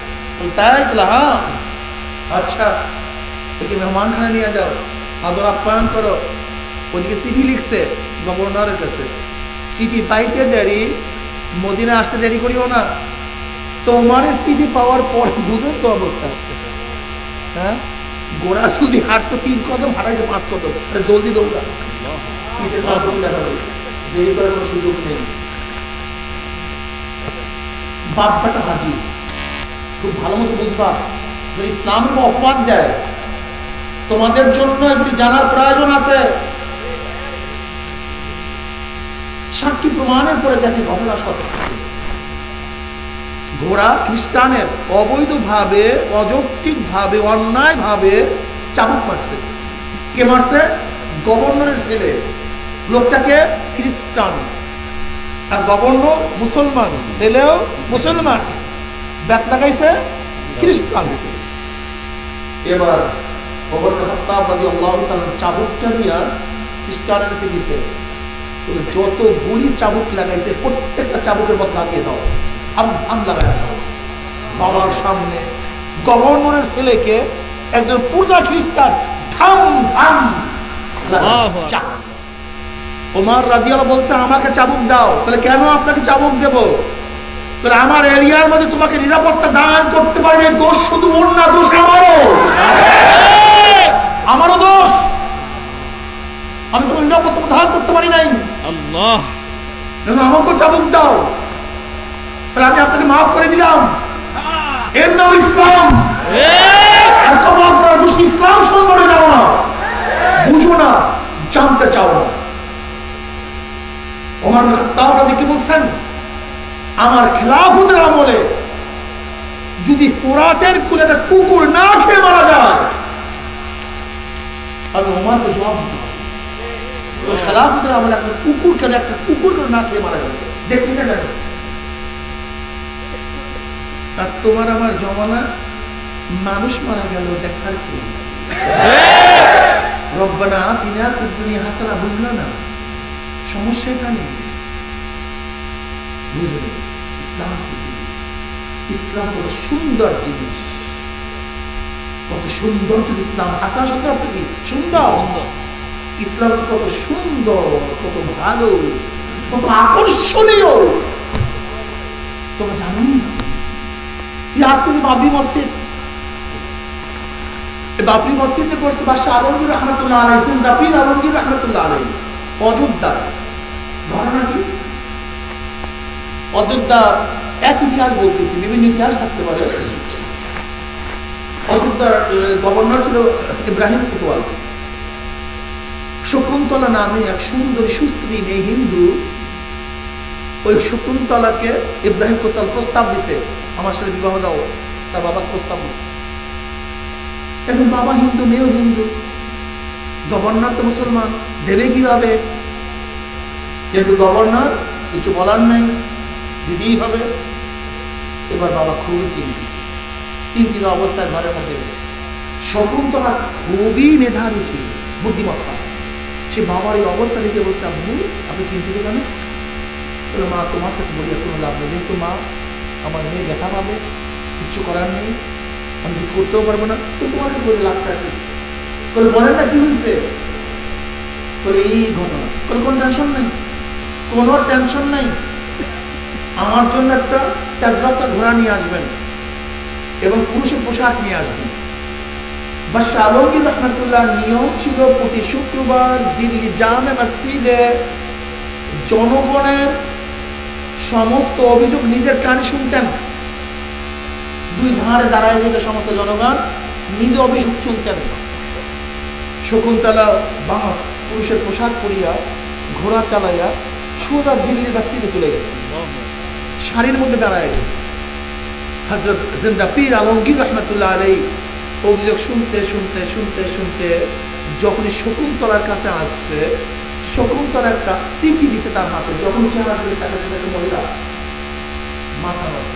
তাই? হ্যাঁ। আচ্ছা, একে মেহমানখানা নিয়ে যাও, আদর আপ্যায়ন করো। ওদিকে চিঠি লিখছে গভর্নরের কাছে, চিঠি পাইতে দেরি, মদিনা আসতে দেরি করিও না। তোমার চিঠি পাওয়ার পর বুঝুন তো অবস্থা আসতে। হ্যাঁ, গোড়া যদি হাঁটতো 3 কদম, হাঁটাইতে 5 কদম, জলদি দৌড়া, পিঠে চাবুক লাগাবে, দেরি করার কোনো সুযোগ নেই। বাপটা হাজির। খুব ভালো মতো বুঝবা, যদি ইসলামকে অপবাদ দেয়, তোমাদের জন্য এগুলি জানার প্রয়োজন আছে। সাক্ষী প্রমাণের পরে দেখে ঘটনা সত্য। ঘোড়া খ্রিস্টানের অবৈধভাবে, অযৌক্তিকভাবে, অন্যায়ভাবে চাবুক মারছে। কে মারছে? গভর্নরের ছেলে। লোকটাকে খ্রিস্টান, আর গভর্নর মুসলমান, ছেলেও মুসলমান, ব্যাট লাগাইছে খ্রিস্টান। এবার ওমর ইবনে খাত্তাব রাদিয়াল্লাহু তাআলা চাবুকটা নিয়ে খ্রিস্টানের কাছে দিছে, যত গুলি চাবুক লাগাইছে প্রত্যেকটা চাবুকের মধ্যে লাগিয়ে দাও, হাম লাগায় দাও। বাবার সামনে গভর্নরের ছেলেকে একজন পূর্ণা খ্রিস্টান ধাম ধাম। ওমর রাদিয়াল্লাহু বলছে আমাকে চাবুক দাও। তাহলে কেন আপনাকে চাবুক দেব? তাহলে আমার এরিয়ার মধ্যে তোমাকে নিরাপত্তা দান করতে পারি, দোষ শুধু ওর না, দোষ আমারও দোষ। আমি তোমার নিরাপত্তা দান করতে পারি নাই, আল্লাহ আমাকেও চাবুক দাও। তাহলে আমি আপনাকে মাফ করে দিলাম। এর নাম ইসলাম। ইসলাম সম্পর্কে জানো না, বুঝো না, জানতে চাও না। ওমর ইবনে খাত্তাব রাদিয়াল্লাহু কি বলছেন, আমার খেলাফতের আমলে যদি ফোরাতের কুলে একটা কুকুর না খেয়ে মারা যায়, আমি ওমরকে জবাব দিব। খেলাফতের আমলে একটা কুকুর না খেয়ে মারা যাবে, দেখি না কেন? আর তোমার আমার জমানা মানুষ মারা গেল দেখার কি? রব্বানা আতিনা ফিদ দুনিয়া হাসানা, বুঝলো না? সমস্যা এখানে। বুঝলে ইসলাম, ইসলাম হলো সুন্দর জিনিস। কত সুন্দর ছিল ইসলাম। হাসান শব্দের অর্থ কি? সুন্দর। ইসলাম হচ্ছে কত সুন্দর, কত ভালো, কত আকর্ষণীয়। তোমরা জানো কি আজকে যে বাবরি মসজিদ, বাবরি মসজিদ করছে বাদশাহ আলমগীর রহমতুল্লাহ আলাইহি, সিন্দাপীর আলমগীর রহমতুল্লাহ আলাইহি। অযোধ্যা ঘটনা কি? অযোধ্যা এক ইতিহাস বলতেছি, বিভিন্ন ইতিহাস থাকতে পারে। অযোধ্যার গভর্নর ছিল ইব্রাহিম কোতোয়াল। শকুন্তলা নামে এক সুন্দরী সুস্ত্রী মেয়ে হিন্দু, ওই শকুন্তলাকে ইব্রাহিম কোতোয়াল প্রস্তাব দিছে, আমার সাথে বিবাহ দাও। তার বাবা প্রস্তাব দিছে। এখন বাবা হিন্দু, মেয়েও হিন্দু, গভর্নর তো মুসলমান, দেবে কিভাবে? কিন্তু গভর্নর কিছু বলার নেই, দিতেই হবে। এবার বাবা খুবই চিন্তিত অবস্থায় ঘরের মধ্যে গেছে। শকুন্তলা খুবই মেধাবী ছিল, বুদ্ধিমত্তা। সে বাবার এই অবস্থা দেখে বলছে, আব্বু আপনি চিন্তিত কেন? মা তোমার কাছে বলি কোনো লাভ নেই, যেহেতু মা আমার মেয়ে ব্যথা পাবে, কিচ্ছু করার নেই, আমি কিছু করতেও পারবো না, তো তোমার কাছে বলে লাভটা কি? বলেন না কি হয়েছে? বলে এই ঘটনা। কোন টেনশন নেই, কোনো টেনশন নেই, আমার জন্য একটা তেজবাচ্চা ঘোড়া নিয়ে আসবেন এবং পুরুষের পোশাক নিয়ে আসবেন। বাদশাহ আলমগীর রহমতুল্লাহ নিয়ম ছিল প্রতি শুক্রবার দিল্লি জামে মসজিদে জনগণের সমস্ত অভিযোগ নিজের কানে শুনতেন। দুই ধারে দাঁড়ায় থেকে সমস্ত জনগণ নিজে অভিযোগ শুনতেন। শকুন্তলা বাঁশ পুরুষের পোশাক পরিয়া ঘোড়া চালাইয়া সোজা দিল্লির মসজিদে চলে গেছে, সারির মধ্যে দাঁড়ায় গেছে। হযরত জিন্দা পীর আলমগীর রহমতুল্লাহ আলাইহি অভিযোগ শুনতে শুনতে শুনতে শুনতে যখনই শকুন্তলার কাছে আসছে, শকুন্তলা একটা চিঠি দিছে তার হাতে। যখন চেহারা করে তার কাছে মহিলা মাথা নত,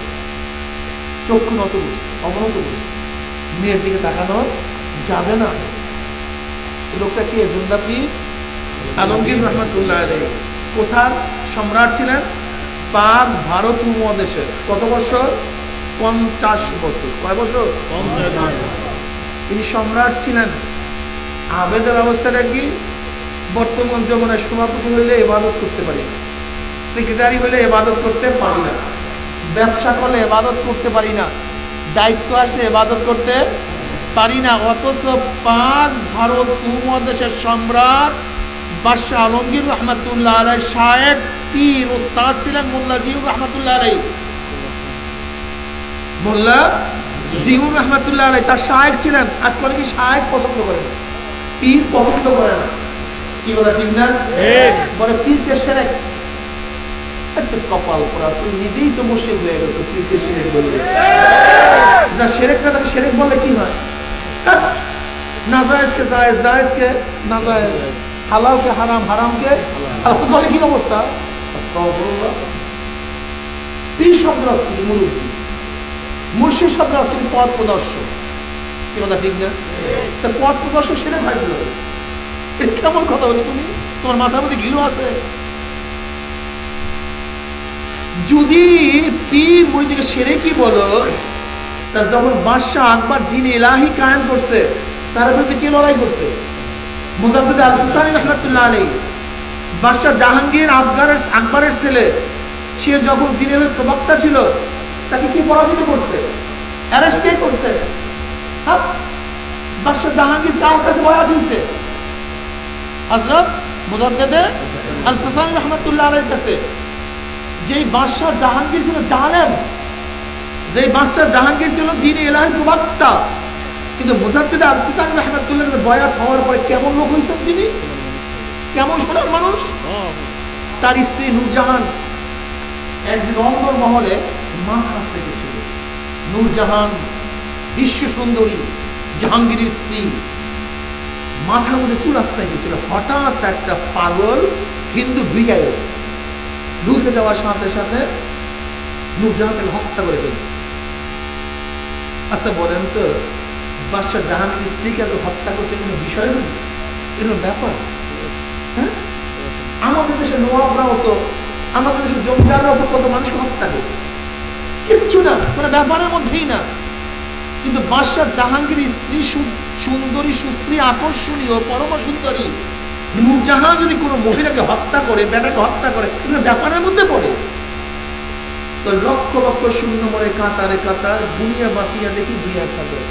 চক্ষু নত বসে, অবনত বসে, মেয়ের দিকে তাকানো যাবে না। লোকটা কে? জিন্দা পীর আলমগীর রহমতুল্লাহ আলাইহি। কোথার সম্রাট ছিলেন? পাক ভারত উপমহাদেশের। কত বছর? 50 বছর। কয় বছর? 50। তিনি সম্রাট ছিলেন। আবেদের অবস্থাটা কি? বর্তমান জমানায় সভাপতি হইলে ইবাদত করতে পারি না, সেক্রেটারি হইলে ইবাদত করতে পারি না, ব্যবসা করলে ইবাদত করতে পারি না, দায়িত্ব আসলে ইবাদত করতে পারি না। অথচ পাক ভারত উপমহাদেশের সম্রাট বাদশাহ আলমগীর রহমতুল্লাহ আলাইহি শায়েখ পীর উস্তাদ ছিলেন মোল্লা জিউর রহমতুল্লাহ আলাইহি। মোল্লা জিউর রহমতুল্লাহ আলাইহি তার শায়েখ ছিলেন। আজকে অনেকে শায়েখ পছন্দ করে না, পীর পছন্দ করে না। কি কথা ঠিক না? বলে পীরকে শিরক। এত কপাল পোড়া, তুই নিজেই তো মুশরিক হয়ে গেছো, পীরকে শিরক বলবে। যা শিরক না তাকে শিরক বললে কি হয়? নাজায়েজকে জায়েজ, জায়েজকে নাজায়েজ, হালালকে হারাম, হারামকে হালাল বলে। কি অবস্থা? আস্তাগফিরুল্লাহ। পীর শব্দের অর্থ কি? মুরব্বি। মুর্শিদ শব্দের অর্থ কি? পথ প্রদর্শক। কি কথা ঠিক না? তা পথ প্রদর্শক শিরক হয় কিভাবে? এটা কেমন কথা বলো তুমি? তোমার মাথার মধ্যে ঘিলু আছে? যদি পীর মুরিদকে শিরকি বলো, তা যখন বাদশাহ আকবর দ্বীন ইলাহি কায়েম করছে, তার বিরুদ্ধে কে লড়াই করছে? মুজাদ্দিদ আল-ফুসানি রাহমাতুল্লাহ আলাইহি। বাদশাহ জাহাঙ্গীর আকবরের ছেলে, সে যখন দ্বীনের প্রবক্তা ছিল, তাকে কি পরাজিত করছে? অ্যারেস্ট কে করছে? বাদশাহ জাহাঙ্গীর কার কাছে বয়াত দিয়েছে? হযরত মুজাদ্দিদ আল-ফুসানি রাহমাতুল্লাহ আলাইহির কাছে। যেই বাদশাহ জাহাঙ্গীর ছিল জালেম, যেই বাদশাহ জাহাঙ্গীর ছিল দ্বীনে ইলাহির প্রবক্তা, কিন্তু মুজাদ্দিদ আল-ফুসানি রাহমাতুল্লাহ বয়াত হওয়ার পরে কেমন লোক হয়েছেন তিনি? কেমন সোনার মানুষ? তার স্ত্রী নূরজাহান একদিন অন্দর মহলে মাথা আসতে গেছিল। নূরজাহান বিশ্ব সুন্দরী, জাহাঙ্গীরের স্ত্রী, মাথার মধ্যে চুল আসতে গেছিল। হঠাৎ একটা পাগল হিন্দু ঢুকে যাওয়ার সাথে সাথে নূরজাহান তাকে হত্যা করে ফেলছে। আচ্ছা বলেন তো, বাদশাহ জাহাঙ্গীর স্ত্রীকে হত্যা করছে কোনো বিষয় নেই? এরকম ব্যাপার? হ্যাঁ, আমাদের দেশের নবাবরাও তো, আমাদের দেশের জমিদাররাও তো কত মানুষকে হত্যা করছে, কিচ্ছু না, কোনো ব্যাপারের মধ্যেই না। কিন্তু বাদশাহ জাহাঙ্গীর স্ত্রী সুন্দরী, সুস্ত্রী, আকর্ষণীয়, পরম সুন্দরী নূরজাহান যদি কোনো মহিলাকে হত্যা করে, বেটাকে হত্যা করে, এগুলো ব্যাপারের মধ্যে পড়ে। তো লক্ষ লক্ষ শূন্য মরে কাতারে কাতার, দুনিয়া বাসিয়া দেখি দুই একটা করে।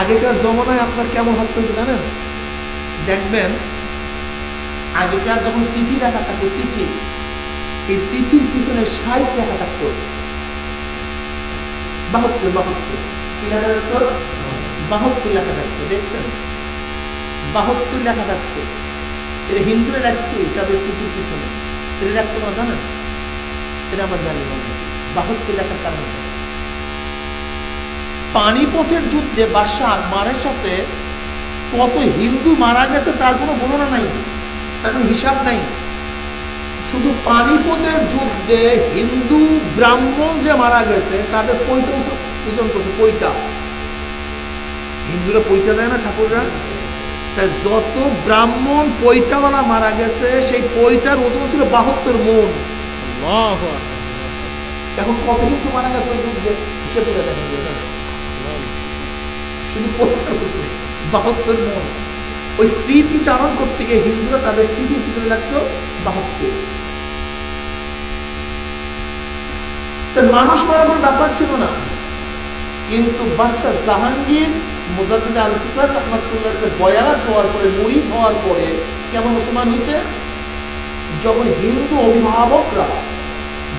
আগেকার জমানায় আপনার কেমন হত্যা হতো জানেন? দেখবেন আগেকার যখন চিঠি লেখা থাকতো, চিঠি, এই চিঠির পিছনে 60 লেখা থাকতো, 72 কি লেখা থাকতো? 72 লেখা থাকতো। দেখছেন 72 লেখা থাকতো। এটা হিন্দুরা রাখতো তাদের চিঠির পিছনে, এটা রাখতো না জানেন? এটা আমার জানি না 72 লেখার কারণে। পানিপথের যুদ্ধে বাদশাহ আকবরের সাথে কত হিন্দু মারা গেছে তার কোনো বর্ণনা নাই, তার কোনো হিসাব নাই। শুধু পানিপথের যুদ্ধে হিন্দু ব্রাহ্মণ যে মারা গেছে তাদের পৈতা ওজন করছে, পৈতা। হিন্দুরা পৈতা দেয় না ঠাকুররা, তাই যত ব্রাহ্মণ পৈতাওয়ালা মারা গেছে সেই পৈতার ওজন ছিল 72 মণ। এখন কত হিন্দু মারা গেছে ওই যুদ্ধে হিসেব করে দেখা যায়, শুধু পৈতার ওজন 72 মণ। ওই স্মৃতি চারণ করতে গিয়ে হিন্দুরা তাদের স্মৃতির পিছনে লাগতো 72। মানুষ মারা কোনো ব্যাপার ছিল না। কিন্তু বাদশাহ জাহাঙ্গীর মুজাদ্দিদ আল-কিসার রাহমাতুল্লাহকে বয়াত হওয়ার পরে, মুরিদ হওয়ার পরে কেমন মুসলমান হয়েছে? যখন হিন্দু অভিভাবকরা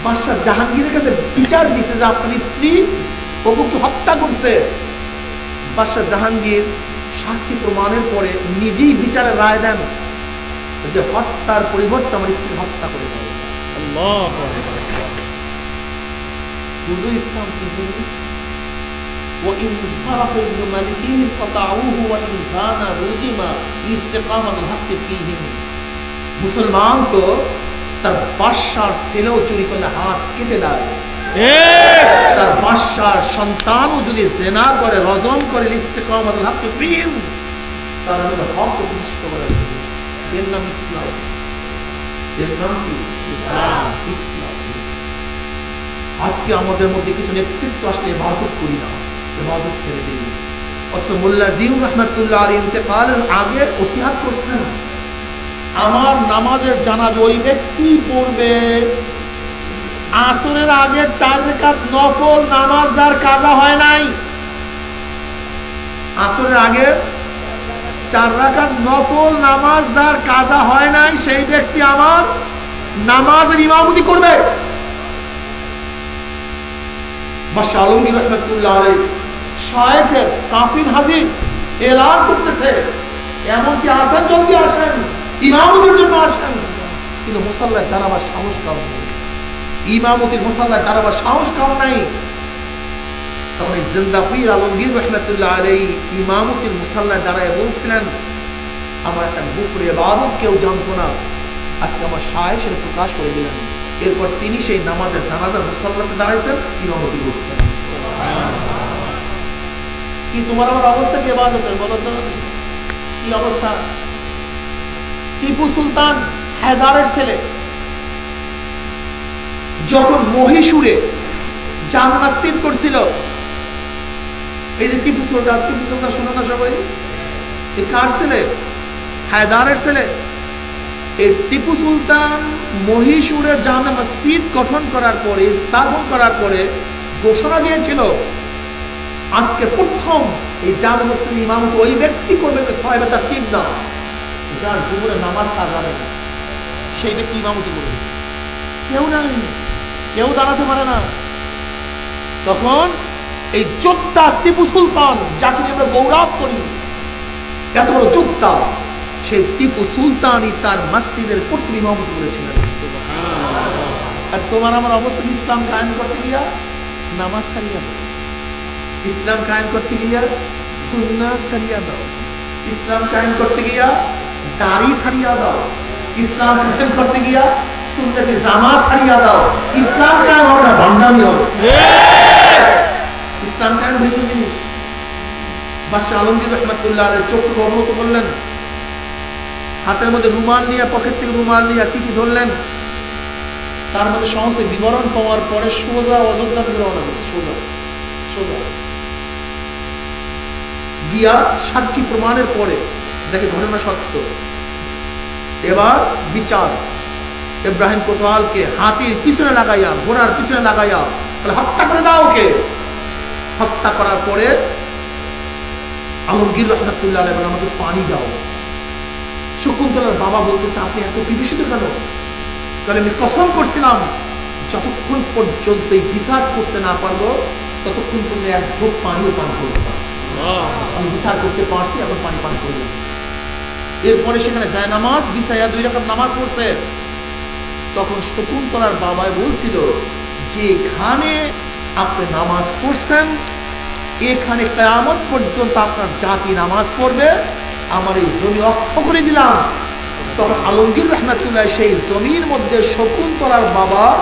বাদশাহ জাহাঙ্গীরের কাছে বিচার দিছে যে আপনার স্ত্রী অমুককে হত্যা করছে, বাদশাহ জাহাঙ্গীর সাক্ষী প্রমাণের পরে নিজেই বিচারের রায় দেন যে হত্যার পরিবর্তে আমার স্ত্রী হত্যা করে দেয়। বুঝো ইসলাম কি জিনিস? وإن صرف ابن مالكين قطعوه وإن زان رجم لاستقامة الحق فيهم। মুসলমান তো তার বাদশার ছেলেও চুরি করলে হাত কেটে দেয়, তার বাদশার সন্তানও যদি জেনা করে, রজম করে, ইস্তেকামাতুল হক ফিহিম, তার হক প্রতিষ্ঠিত করে। এর নাম ইসলাম। এর নাম কি? ইসলাম। আজকে আমাদের মধ্যে কিছু নেতৃত্ব আসলে ইবাদত করি না, ইবাদত ছেড়ে দিই। অথচ মোল্লা দিন রহমাতুল্লাহ আলাইহি ইন্তেকালের আগে ওসিয়াত করছেন, আমার নামাজের জানাজা ওই ব্যক্তি পড়বে আসরের আগে 4 রাকাত নফল নামাজ যার কাজা হয় নাই। আসরের আগে 4 রাকাত নফল নামাজ যার কাজা হয় নাই, সেই ব্যক্তি আমার নামাজের ইমামতি করবে। বাদশাহ আলমগীর রহমাতুল্লাহ আলাইহি শায়েখের কাফিল হাজির এলান করতেছে, এমনকি আসেন, জলদি আসেন, ইমামতির জন্য আসেন। কিন্তু মুসাল্লায় দাঁড়াবার সাহস কারণ নেই, ইমামতির মুসাল্লায় দাঁড়াবার সাহস কারণ নাই। তখন এই জিন্দা পীর আলমগীর রহমাতুল্লাহ আলাইহি ইমামতির মুসাল্লায় দাঁড়ায় বলছিলেন, আমার একটা গুফর ইবাদত কেউ জানতো না, আজকে আমার শায়েখ সেটা প্রকাশ করে দিলেন। এরপর তিনি সেই নামাজের জানাজার মুসাল্লাতে দাঁড়াইছেন, ইমামতি করছেন। কি তোমার আমার অবস্থা কি ইবাদতের? বলো তো কি অবস্থা? টিপু সুলতান হায়দারের ছেলে যখন মহীশূরে জামে মসজিদ করছিল, এই যে টিপু সুলতান শোনো না সবাই, এই কার ছেলে? হায়দারের ছেলে। এই টিপু সুলতান মহীশূরে জামে মসজিদ গঠন করার পরে, স্থাপন করার পরে ঘোষণা দিয়েছিল, আজকে প্রথম এই জামে মসজিদের ইমামত ওই ব্যক্তি করবে যে সাহেবে তার টিপ না, যার জীবনে নামাজ কাজা হবে না, সেই ব্যক্তি ইমামতি করবে। কেউ নাই, কেউ দাঁড়াতে পারে না। তখন এই যোদ্ধা টিপু সুলতান, যাকে নিয়ে আমরা গৌরব করি, এত বড় যোদ্ধা, সেই টিপু সুলতানই তার মসজিদের প্রথম ইমামতি করেছিলেন। আর তোমার আমার অবস্থা, ইসলাম কায়েম করতে গিয়া নামাজ ছাড়িয়া দাও, ইসলাম কায়েম করতে গিয়া সুন্নাত ছাড়িয়া দাও, ইসলাম কায়েম করতে গিয়া দাড়ি ছাড়িয়া দাও, ইসলাম কায়েম করতে গিয়া সুন্নতে জামা ছাড়িয়া দাও। ইসলাম কায়েম হবে না, ভণ্ডামি হবে। ইসলাম কায়েম হয়েছে জিনিস। বাদশাহ আলমগীর রহমাতুল্লাহ আলাইহি চোখকে অবনত করলেন, হাতের মধ্যে রুমাল নিয়ে, পকেট থেকে রুমাল নিয়ে চিঠি ধরলেন, তার মধ্যে সমস্ত বিবরণ পাওয়ার পরে সোজা অযোধ্যা থেকে রওনা দিলেন। সোজা সোজা গিয়া সাক্ষী প্রমাণের পরে দেখে ঘটনা সত্য, এবার বিচার। ইব্রাহিম কোতোয়ালকে হাতির পিছনে লাগাইয়া, ঘোড়ার পিছনে লাগাইয়া হত্যা করে দাও ওকে। হত্যা করার পরে আলমগীর রহমতুল্লাহ আলাইহি বলেন, আমাকে পানি দাও। শকুন্তলার বাবা বলতেছে, আপনি এত বিভীষিত কেন? তাহলে আমি কসম করছিলাম যতক্ষণ পর্যন্ত এই বিচার করতে না পারবো ততক্ষণ পর্যন্ত এক ঢোক পানিও পান করবো না। আমি বিচার করতে পারছি, এখন পানি পান করলাম। এরপরে সেখানে যায় নামাজ বিছাইয়া 2 রাকাত নামাজ পড়ছে। তখন শকুন্তলার বাবাই বলছিল, যেখানে আপনি নামাজ পড়ছেন এখানে কিয়ামত পর্যন্ত আপনার জাতি নামাজ পড়বে, আমার এই জমি অক্ষ করে দিলাম। তখন আলমগীর রহমতুল্লাহ সেই জমির মধ্যে শকুন্তলার বাবার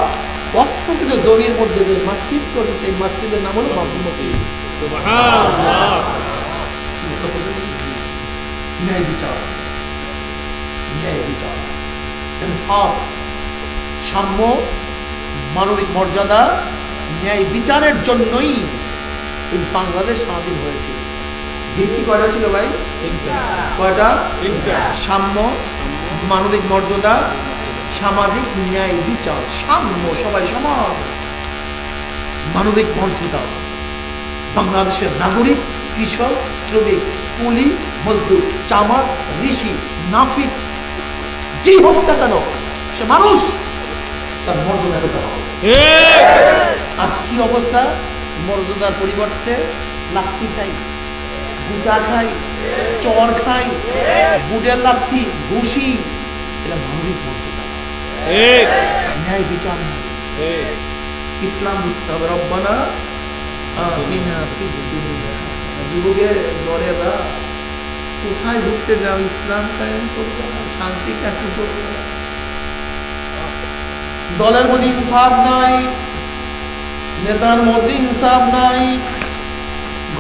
অক্ষকৃত জমির মধ্যে যে মসজিদ করছে সেই মসজিদের নাম হলো বাবরি মসজিদ। সুবহানাল্লাহ। ন্যায় বিচার, ন্যায় বিচার, ইনসাফ, সাম্য, মানবিক মর্যাদা, ন্যায় বিচারের জন্যই এই বাংলাদেশ স্বাধীন হয়েছে। ভিত্তি কয়টা ছিল ভাই? কয়টা? সাম্য, মানবিক মর্যাদা, সামাজিক ন্যায় বিচার, সাম্য, সবাই সমান, মানবিক মর্যাদা। বাংলাদেশের নাগরিক, কৃষক, শ্রমিক, কুলি, মজদুর, চামার, ঋষি, নাপিত, যে হোক না কেন সে মানুষ, তার মর্যাদা পেতে হবে। আজ কি অবস্থা? মর্যাদার পরিবর্তে লাঠি খাই, গুটা খাই, চর খাই, বুটের লাঠি, ঘুষি। এটা মানবিক মর্যাদা, ন্যায় বিচার। ইসলাম বুঝতে হবে। রব্বানা আতিনা ফিদ দুনিয়া হাসানা। যুবকের দরে যা কোথায় ঘুরতে যাও? ইসলাম কায়েম করবে না, শান্তি কায়েম করবে না। দলের মধ্যে ইনসাফ নাই, নেতার মধ্যে ইনসাফ নাই,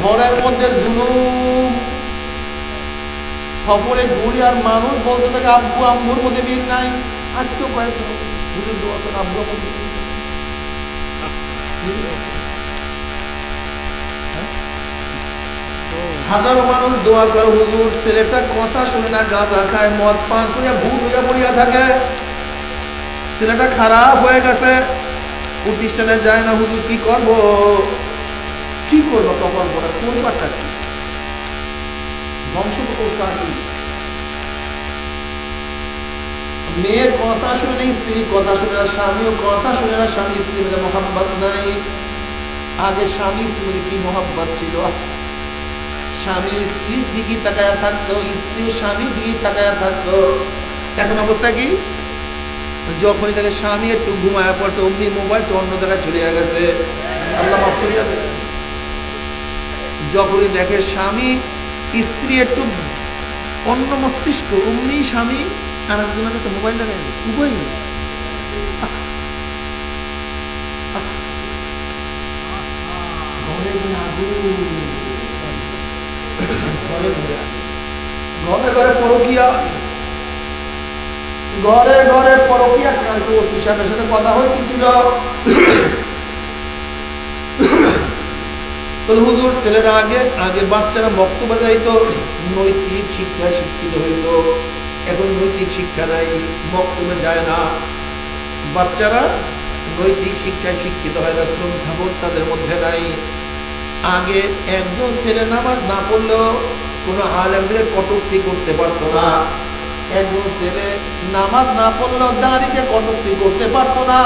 ঘরের মধ্যে জুলুম। সফরে ঘুরি আর মানুষ বলতে থাকে আব্বু আম্মুর মধ্যে মিল নাই। আজকেও কয়েকজন হুজুর দোয়া করে আব্বু আম্মুর হাজারো মানুষ দোয়া করে, হুজুর ছেলেটা কথা শুনে না, গাঁজা খায়, মদ পান করিয়া ভূত হইয়া পড়িয়া থাকে, ছেলেটা খারাপ হয়ে গেছে, প্রতিষ্ঠানে যায় না, হুজুর কি করব? কি করবো? তখন বলে পরিবারটা কি, বংশ ব্যবস্থা কি? মেয়ের কথা শুনে না, স্ত্রী কথা শুনে না, স্বামীও কথা শুনে না, স্বামী স্ত্রীর মধ্যে মহাব্বত নাই। আগে স্বামী স্ত্রীর কি মহাব্বত ছিল, স্বামী স্ত্রীর দিকে তাকায়া থাকতো, স্ত্রীও স্বামীর দিকে তাকায়া থাকতো। এখন অবস্থা কি? যখনই তাকে স্বামী একটু ঘুমায়া পড়ছে, অমনি মোবাইলটা অন্য জায়গায় চলে গেছে। আল্লাহ মাফ করিয়া দেবে। যখনই দেখে স্বামী স্ত্রী একটু অন্য মস্তিষ্ক, অমনি স্বামী আর একজনের কাছে মোবাইল দেখা গেছে। উভয় ঘরে ঘরে পরকিয়া, ঘরে ঘরে পরকিয়া। কালকে ওসি সাহেবের সাথে কথা হইতেছিল, হুজুর ছেলেরা আগে আগে বাচ্চারা বক্তব্য যাইতো, নৈতিক শিক্ষায় শিক্ষিত হইত, এখন নৈতিক শিক্ষা নাই, বক্তব্যে যায় না। বাচ্চারা নৈতিক শিক্ষায় শিক্ষিত হয় না, শ্রদ্ধাবোধ তাদের মধ্যে নাই। আগে একজন ছেলে নামাজ না পড়লেও কোনো আলেমদের কটূক্তি করতে পারতো না, একজন ছেলে নামাজ না পড়লেও দাঁড়িকে কটূক্তি করতে পারতো না,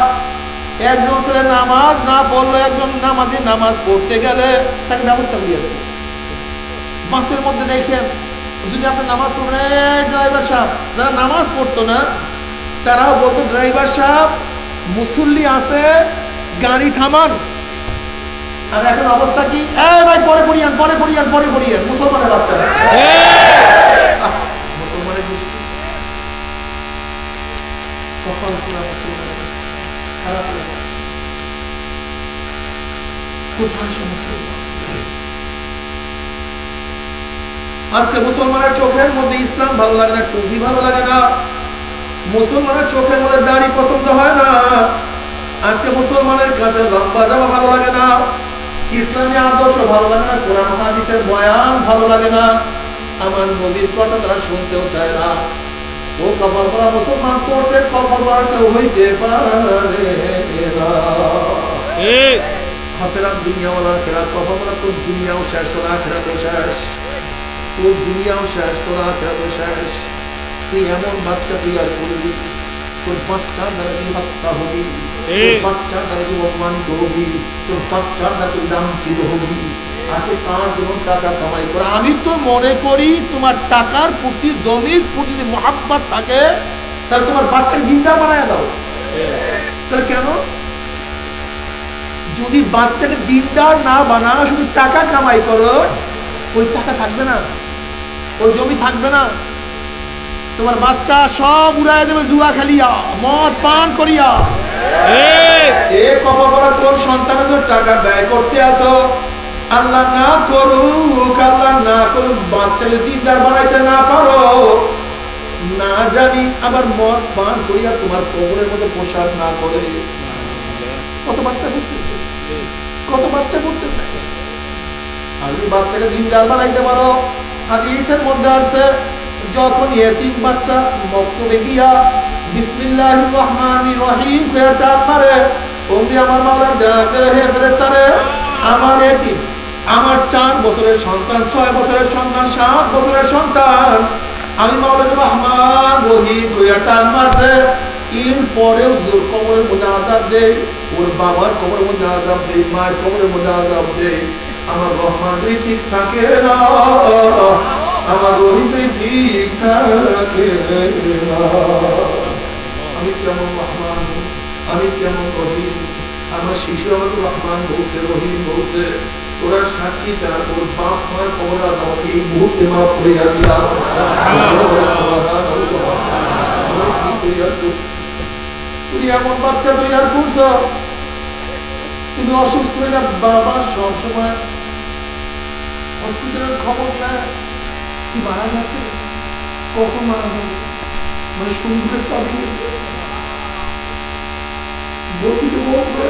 একজন ছেলে নামাজ না পড়লো একজন নামাজি নামাজ পড়তে গেলে তাকে ব্যবস্থা করিয়ে দেবে। বাসের মধ্যে দেখেন, যদি আপনি নামাজ পড়বেন, ড্রাইভার সাহেব, যারা নামাজ পড়তো না তারাও বলতো, ড্রাইভার সাহেব মুসল্লি আছে, গাড়ি থামান। আর এখন অবস্থা কি? ভাই পরে পড়িয়ান, পরে পড়িয়ান, পরে পড়িয়ান। মুসলমানের বাচ্চারা, মুসলমানের কপাল পুরা মুসলমান খারাপ। কোথায় সে মুসলমান? আজকে মুসলমানের চোখের মধ্যে ইসলাম ভালো লাগে না, টুপি ভালো লাগে না, মুসলমানের চোখের মধ্যে দাড়ি পছন্দ হয় না, আজকে মুসলমানের কাছে লম্বা জামা ভালো লাগে না, ইসলামী আদর্শ ভালো লাগে না, কোরআন হাদিসের বয়ান ভালো লাগে না, আমার নবীর কথা তারা শুনতেও চায় না। ও কপাল পরা মুসলমান করছে, কপাল পরা কেউ হইতে পারে না। হাসেরা দুনিয়াওয়ালা খেলা, কপাল পরা তোর দুনিয়াও শেষ, তোর আখিরাতও শেষ, তোর দুনিয়াও শেষ, তোর আখিরাতও শেষ। তুই এমন বাচ্চা তুই আর করবি, তোর বাচ্চার দ্বারা তুই হত্যা হবি, তোর বাচ্চার দ্বারা তুই অপমানিত হবি, তোর বাচ্চার দ্বারা তুই লাঞ্ছিত হবি। আজকে কার জন্য টাকা কামাই করে? আমি তো মনে করি তোমার টাকার প্রতি, জমির প্রতি যদি মহাব্বত থাকে, তাহলে তোমার বাচ্চাকে দিনদার বানায় দাও। তাহলে কেন? যদি বাচ্চাকে দিনদার না বানাও, শুধু টাকা কামাই করো, ওই টাকা থাকবে না, ওই জমি থাকবে না। তোমার বাচ্চা সব উড়াই দেবে জুয়া খেলিয়া, মদ পান করিয়া। কোন সন্তানের টাকা ব্যয় করতে আসো? আল্লাহ না করুক, আল্লাহ না করুক, বাচ্চাকে দিনদার বানাইতে না পারো, না জানি আবার মদ পান করিয়া তোমার কবরের মধ্যে পোশাক না করে। কত বাচ্চা করতেছে, কত বাচ্চা করতেছে। আর যদি বাচ্চাকে দিনদার বানাইতে পারো, হাদিসের মধ্যে আসছে, যখন এতিম বাচ্চা মক্তবে গিয়া বিসমিল্লাহির রহমানির রহিম কইয়া ডাক মারে, ওমনি আমার মাওলা ডাক, হে ফেরেশতারে, আমার এতিম, আমার 4 বছরের সন্তান, 6 বছরের সন্তান, 7 বছরের সন্তান, আমি মাওলাকে রহমান রহিম কইয়া ডাক মারছে, এর পরেও ওর কবরের মধ্যে আযাব দেই, ওর বাবার কবরের মধ্যে আযাব দেই, মায়ের কবরের মধ্যে আযাব দেই, আমার রহমান যদি ঠিক থাকে না, আমার রহিম ঠিক থাকে না। আমি কেমন রহমান, আমি কেমন রহিম? আমার শিশু আমাকে রহমান বলছে, রহিম বলছে, তোরা সাক্ষী তার, ওর বাপ মার কবর আযাব এই মুহূর্তে মাফ করিয়া দিয়া। তুমি এমন বাচ্চা তৈরি করছো, তুমি অসুস্থ হইলে বাবা সবসময় হসপিটালের খবর নেয়, কি মারা গেছে, কখন মারা যাবে, মানে সুন্দরের চাবি গতিতে বসবে।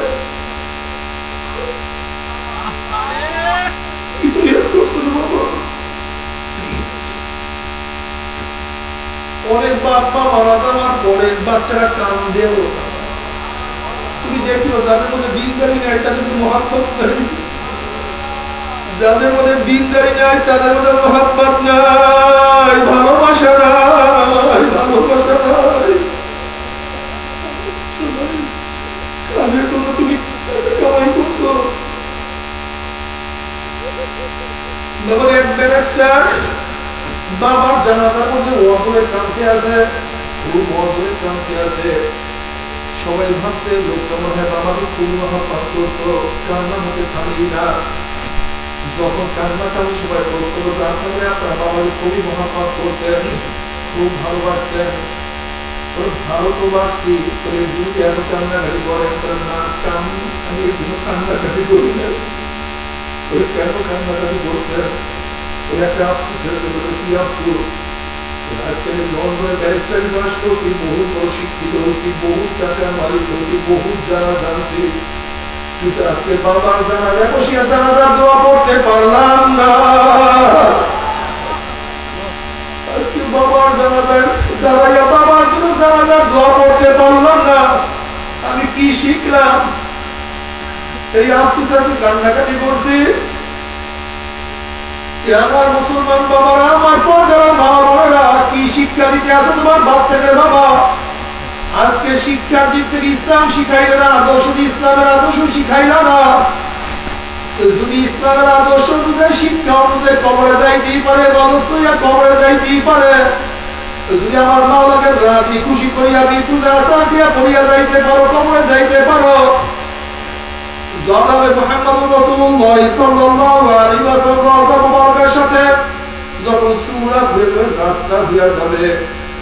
অনেক বাপ্পা মারা যাওয়ার পরে বাচ্চারা কান্দেও। তুমি দেখিও যাদের মধ্যে দিনদারি নাই তাদের মধ্যে মহাব্বত নাই, যাদের মধ্যে দিনদারি নাই তাদের মধ্যে মহাব্বত নাই, ভালোবাসা নাই, ভালোবাসা নাই। তাদের জন্য তুমি কামাই করছো। বাবার এক ব্যারিস্টার বাবার জানাজার মধ্যে ওয়াজের কাঁদতে আছে, খুব ওয়াজের কাঁদতে আছে। সবাই ভাবছে লোকটা মনে হয় বাবাকে খুব মহাব্বত করতো, কান্না হতে থামলি না। যখন কান্না থামে সবাই বলতো যে আপনারা আপনার বাবাকে খুবই মহাব্বত করতেন, খুব ভালোবাসতেন। ভালো তো বাসছি, তবে যদি এত কান্নাকাটি করেন তার না কান, আমি এই জন্য কান্নাকাটি করি না। কেন কান্নাকাটি করছেন? ওই একটা আফসোস ছেড়ে দেবো, কি আফসোস? আজকে আমি লন্ডনে ব্যারিস্টারি পাস করছি, বহু বড় শিক্ষিত হয়েছি, বহু টাকার মালিক হয়েছি, বহু জানা জানছি, কিন্তু আজকে বাবার জানাজা বসিয়া জানাজার দোয়া পড়তে পারলাম না। আজকে বাবার জানাজার দাঁড়াইয়া বাবার জন্য জানাজার দোয়া পড়তে পারলাম না। আমি কি শিখলাম? এই আফসোস আজকে কান্নাকাটি করছি। আমার মুসলমান বাবারা, আমার পর্দার বাবা বোনেরা, কি শিক্ষা দিতে আসো তোমার বাচ্চাদের? বাবা আজকে শিক্ষার দিক থেকে ইসলাম শিখাইলে না, আদর্শ ইসলামের আদর্শ শিখাইল না। যদি ইসলামের আদর্শ অনুযায়ী, শিক্ষা অনুযায়ী কবরে যাইতেই পারে, বলত কইয়া কবরে যাইতেই পারে। যদি আমার মাওলাকে রাজি খুশি করিয়া বিপুজা সাকিয়া পড়িয়া যাইতে পারো, কবরে যাইতে পারো। জনাবে মুহাম্মদুর রাসূলুল্লাহ সাল্লাল্লাহু আলাইহি ওয়াসাল্লাম রওজা মুবারকের সাথে যখন সূরা হয়ে রাস্তা হইয়া যাবে,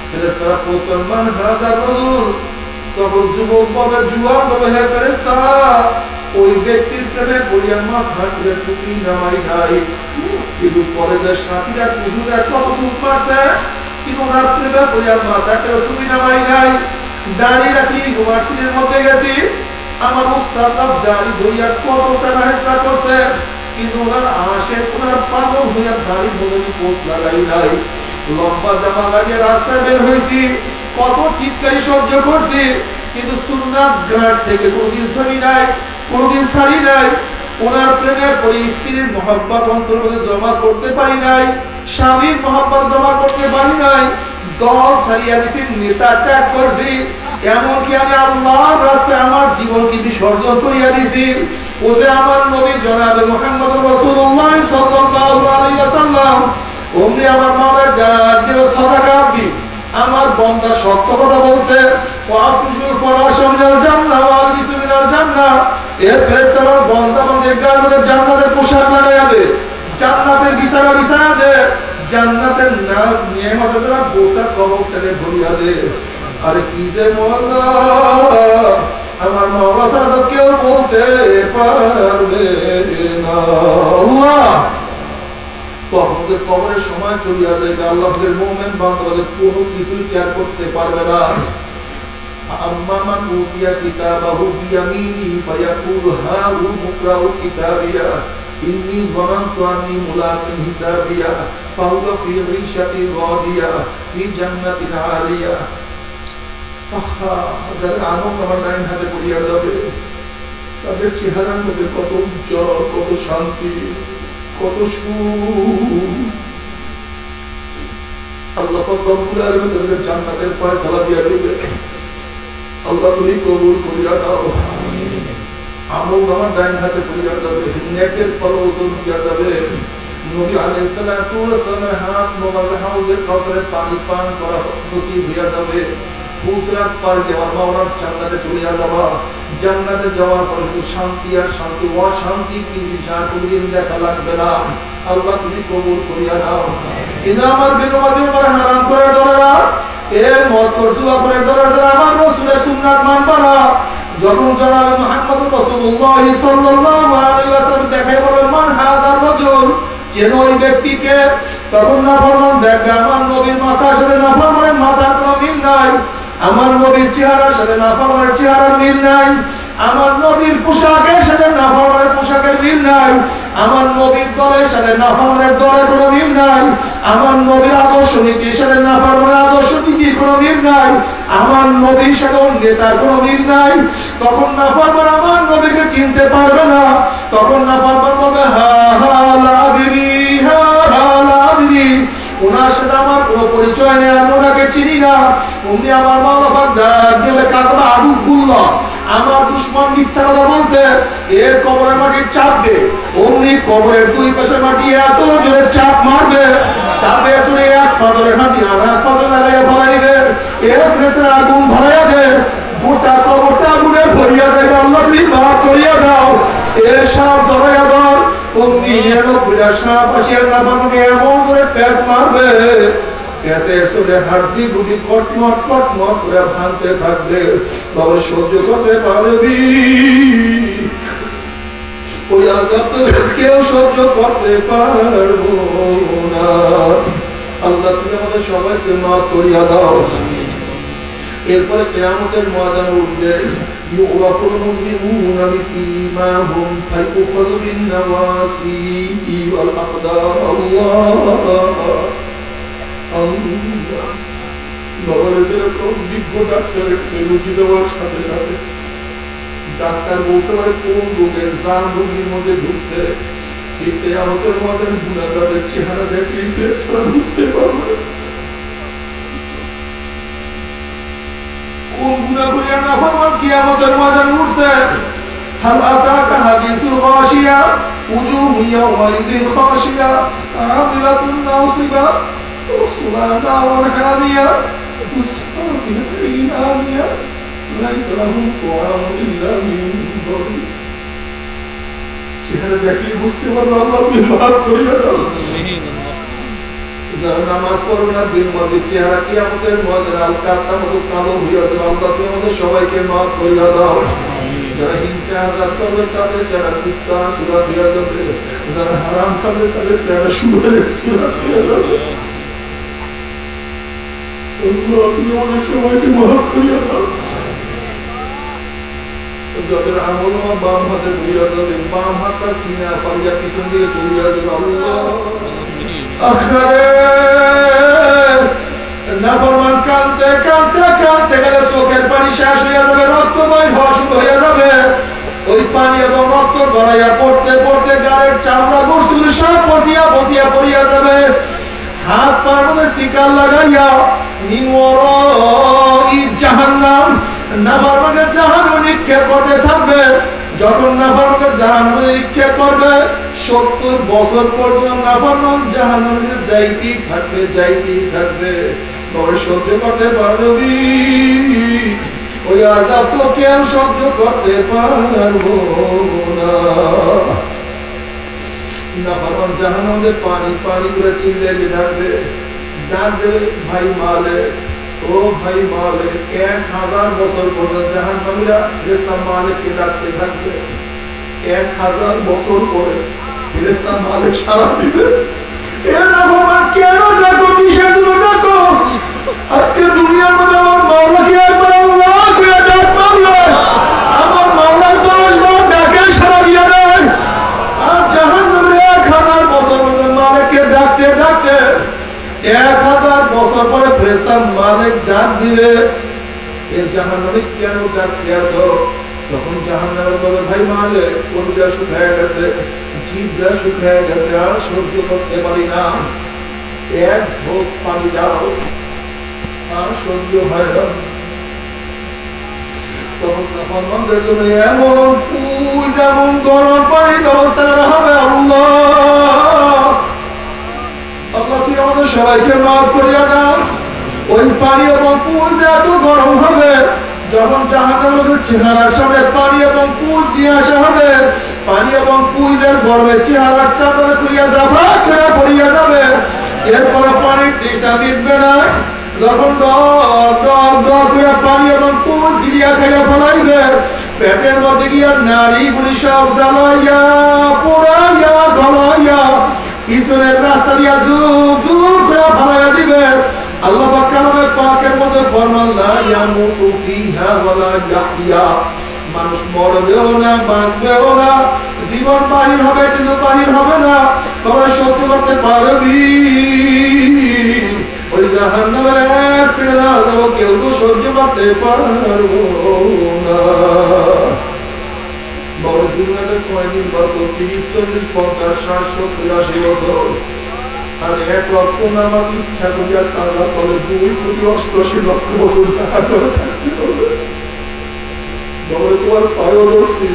ফেরেশতারা প্রশ্ন মান হাযার রাজুল, তখন যুবক বলে জুয়ান বলে, হে ফেরেশতা, ওই ব্যক্তির প্রেমে পড়িয়া মাথার থেকে টুপি নামাই নাই, কিন্তু পরে যে সাথীরা কুজুরা কত দুঃখ পাচ্ছে, কিন্তু ওনার প্রেমে পড়িয়া মাথা থেকে টুপি নামাই নাই। দাঁড়িয়ে রাখি ইউনিভার্সিটির মধ্যে গেছি, আমার উস্তাদ দাড়ি ধরিয়া কতটা চেষ্টা করছে, কিন্তু ওনার আশে ওনার পাগল হইয়া দাড়ি ধরে পোস্ট লাগাই নাই। লম্বা জামা গাড়িয়ে রাস্তায় বের হয়েছি, কত টিটকারি সহ্য করছি, কিন্তু সুন্নাত ঘাট থেকে কোনদিন ছাড়ি নাই, কোনদিন ছাড়ি নাই। ওনার প্রেমের পরে স্ত্রীর মহব্বত অন্তর মধ্যে জমা করতে পারি নাই, স্বামীর মহব্বত জমা করতে পারি নাই। দল ছাড়িয়া দিছি, নেতা ত্যাগ করছি, এমনকি আমি আল্লাহর রাস্তায় আমার জীবনকে বিসর্জন করিয়া দিছি। ও যে আমার নবী জনাবে মুহাম্মদ রাসূলুল্লাহ সাল্লাল্লাহু আলাইহি ওয়াসাল্লাম, ওমনি আমার মাওলার ডাক দিল, সাদাকা আব্দি, আমার বান্দা সত্য কথা বলছে। ওয়াকুশুল ফরাশমিনাল জান্নাহ ওয়া বিসমিনাল জান্নাহ, এর ফেরেশতারা বান্দা বান্দির গায়ে মধ্যে জান্নাতের পোশাক লাগাইয়া দে, জান্নাতের বিছানা বিছায়া দে, জান্নাতের নাজ নিয়ামতের দ্বারা গোটা কবরটাকে ভরিয়া দে। আরে কি যে মওলা, আমার মাওলা ছাড়া তো কেউ বলতে পারবে না। আল্লাহ তখন যে কবরের সময় চলিয়া যাবে, আল্লাহর মুমিন বান্দাদের কোনো কিছুই কেয়ার করতে পারবে না। আম্মা মান উতিয়া কিতাবাহু বিয়ামিনি ফায়াকুলু হাউ মুকরাউ কিতাবিয়া ইন্নী যানানতু আন্নী মুলাকিন হিসাবিয়া ফাহুয়া ফি ঈশাতিন রাদিয়া ফি জান্নাতিন আলিয়া। যাদের আমল নামা ডাইন হাতে পড়িয়া যাবে, তাদের চেহারার মধ্যে কত উজ্জ্বল, কত শান্তি, কত সুখ। আল্লাহ রব্বুল আলামিন তাদের জান্নাতের ফয়সালা দিয়া দিবে। আল্লাহ তুমি কবুল করিয়া দাও। আমল নামা ডাইন হাতে পড়িয়া যাবে, নেকের ফল ওজন দিয়া যাবে। নবী আলাইহিস সালাতু ওয়াস সালাম হাত মোবারক হাউজে কাউসারের পানি পান করা নসিব হইয়া যাবে। ফুসরাত পার দেওয়ার মাওলার জান্নাতে চলিয়া যাবা। জান্নাতে যাওয়ার পরে শুধু শান্তি আর শান্তি, অশান্তি কি জিনিস আর কোনদিন দেখা লাগবে না। আল্লাহ তুমি কবুল করিয়া নাও। কিন্তু আমার বিনোবাদী আমার হারাম করে ডরা, এর মত জুয়া করে ডরা, আমার রাসূলের সুন্নাত মানবা না। যখন জনাবে মুহাম্মদ রাসূলুল্লাহ সাল্লাল্লাহু আলাইহি ওয়াসাল্লাম দেখাই বলে মান হাযার রাজুল, যেন ওই ব্যক্তিকে, তখন না ফরমান দেখবে আমার নবীর মাথার সাথে না ফরমানের মাথার কোনো মিল নাই, আমার নবীর চেহারার সাথে না ফরমানের চেহারার মিল নাই, আমার নবীর পোশাকের সাথে না ফরমানের পোশাকের মিল নাই, আমার নবীর দলের সাথে না ফরমানের দলের কোনো মিল নাই, আমার নবীর আদর্শ নীতির সাথে না ফরমানের আদর্শ নীতির কোনো মিল নাই, আমার নবীর সাথে নেতার কোনো মিল নাই। তখন না ফরমান আমার নবীকে চিনতে পারবে না, তখন না ফরমান বলবে হা হা লাদিরি, হা হা লাদিরি, ওনার সাথে আমার কোনো পরিচয় নেই, আমি ওনাকে চিনি না। উনি আমার মাওলা পাক ডাক দিলে কাসাবা আদুবুল্লাহ, আমার দুশমন মিথ্যা কথা বলছে, এর কবরে মাটি চাপবে। অমনি কবরের দুই পাশে মাটি এত জোরে চাপ মারবে, চাপে চলে এক পাথরের হাঁটি আর এক পাথর লাগাইয়া ফলাইবে, এর ফেসে আগুন ধরাইয়া দে, গোটা কবরটা আগুনে ভরিয়া যাইবে। আল্লাহ তুমি মাফ করিয়া দাও। এর সাপ ধরাইয়া দাও, অমনি 99টা সাপ আসিয়া নাফাকে এমন করে প্যাঁচ মারবে, প্যাঁচের চলে হাড্ডি গুটি কটমট কটমট করে ভাঙতে থাকবে। তবে সহ্য করতে পারবি? ওই আযাব কেউ সহ্য করতে পারবো না। আল্লাহ তুমি আমাদের সবাইকে মাফ করিয়া দাও। এরপরে কিয়ামতের ময়দানে উঠবে, ইউরাফুল মুজরিমুনা বিসীমাহুম ফায়ুখাযু বিন নাওয়াসি ওয়াল আকদার। ডাক্তার বলতে পারে কোন রোগের জান রোগীর মধ্যে ঢুকছে, কিয়ামতের ময়দানে গুনাহগারের চেহারা দেখলে তারা বুঝতে পারবে কোন গুনাহ করিয়া নাফরমান কিয়ামতের ময়দানে উঠছে। হাল আতাকা হাদিসুল গাশিয়া উজুহু ইয়াওমাইযিন খাশিয়া আমিলাতুন নাসিবা তাসলা নারান হামিয়া তুসকা মিন আইন আনিয়া লাইসা লাহুম তাআমুন ইল্লা মিন দারি। চেহারা দেখলে বুঝতে পারবে। আল্লাহ তুমি মাফ করিয়া দাও। যারা নামাজ পড়বে না বিনমতের চেহারা কিয়ামতের ময়দানে আলকাতার মতো কালো হইয়া যাবে। আল্লাহ তুমি আমাদের সবাইকে মাফ করিয়া দাও। যারা হিংসা আঘাত করবে তাদের চেহারা কুত্তা সুরা হইয়া যাবে, যারা হারাম খাবে তাদের চেহারা সুরের সুরা হইয়া যাবে। আল্লাহ তুমি আমাদের সবাইকে মাফ করিয়া দাও। যতের আমল বাম হাতে ঘুরিয়ে যাবে, বাম হাতটা সিনা পারিয়া পিছন দিকে চলিয়া যাবে। আল্লাহ আখরে নাফরমান কাঁদতে কাঁদতে কাঁদতে গেলে চোখের পানি শেষ হয়ে যাবে, রক্তময় হওয়া শুরু হয়ে যাবে। ওই পানি এবং রক্ত গড়াইয়া পড়তে পড়তে গালের চামড়া গোশতগুলো সব বসিয়া বসিয়া পড়িয়া যাবে। হাত পার মধ্যে শিকার লাগাইয়া জাহান্নাম নাফরমানকে জাহান্নামে নিক্ষেপ করতে থাকবে। যখন নাফরমানকে জাহান্নামে নিক্ষেপ করবে 70 বছর পর্যন্ত নাফরমান জাহান্নামে যাইতেই থাকবে যাইতেই থাকবে। তবে সহ্য করতে পারবি? ওই আযাব তো কেউ সহ্য করতে পারবো না। নাফরমান জাহান্নামে পানি পানি করে চিল্লাইতে থাকবে, ডাক দেবে, ভাই মালিক, ও ভাই মালিক। 1000 বছর পর্যন্ত জাহান্নামীরা ফেরেশতা মালিককে ডাকতে থাকবে। 1000 বছর পরে ফেরেশতা মালিক সাড়া দিবে, এ নাফরমান কেন ডাকো, কিসের জন্য ডাকো? আজকে দুনিয়ার মধ্যে আমার মাওলাকে একবার আল্লাহ করে ডাক মারলে আমার মাওলার 10 বার ডাকে সাড়া দিয়া দেয়। আর জাহান্নামে 1000 বছর পর্যন্ত মালিককে ডাকতে ডাকতে 1000 বছর পরে ফেরেশতা মালিক ডাক দিবে, এ জাহান্নামে কেন ডাকতে আসো? তখন জাহান্নামে বলে, ভাই মালিক, কলিজা শুকায় গেছে, জিহ্বা শুকায় গেছে, আর সহ্য করতে পারি না, এক ঢোক পানি দাও, আর সহ্য হয় না। তখন নাফরমানদের জন্য এমন যেমন গরম পানির ব্যবস্থা করা হবে। আল্লাহ আল্লাহ তুই আমাদের সবাইকে মাফ করিয়া দাও। ওই পানি এবং পুজ এত গরম হবে, যখন জাহান্নামের চেহারার সামনে পানি এবং পুজ দিয়ে আসা হবে, পানি এবং পুজের গরমে চেহারার চাদর খুলিয়া জাফরা করে পড়িয়া যাবে। এরপরে পানির তৃষ্ণা মিটবে না। যখন পানি এবং পুজ গিরিয়া খাইয়া ফেলাইবে, পেটের মধ্যে গিয়া নারীগুলি সব জ্বালাইয়া পোড়াইয়া গলাইয়া পিছনের রাস্তা দিয়া জুক জুক করে ফেলাইয়া দিবে। আল্লাহ পাক কালামে পাকের মধ্যে ফরমান, লা ইয়ামুতু ফিহা ওয়ালা ইয়াহইয়া, মানুষ মরবেও না বাঁচবেও না, জীবন বাহির হবে কিন্তু বাহির হবে না। তবে সহ্য করতে পারবি? ওই জাহান্নামের এক সেকেন্ড আযাব কেউ তো সহ্য করতে পারবো না। বড় দুনিয়াতে কয়দিন কত 30, 40, 50, 60, 70, 80 বছর, আর এক রক্ত নামাজ ইচ্ছা করিয়া কাজা তলে 2,88,00,000 বছর জাহান্নামে থাকতে হবে। বলে তোমার পায়ও ধরছি,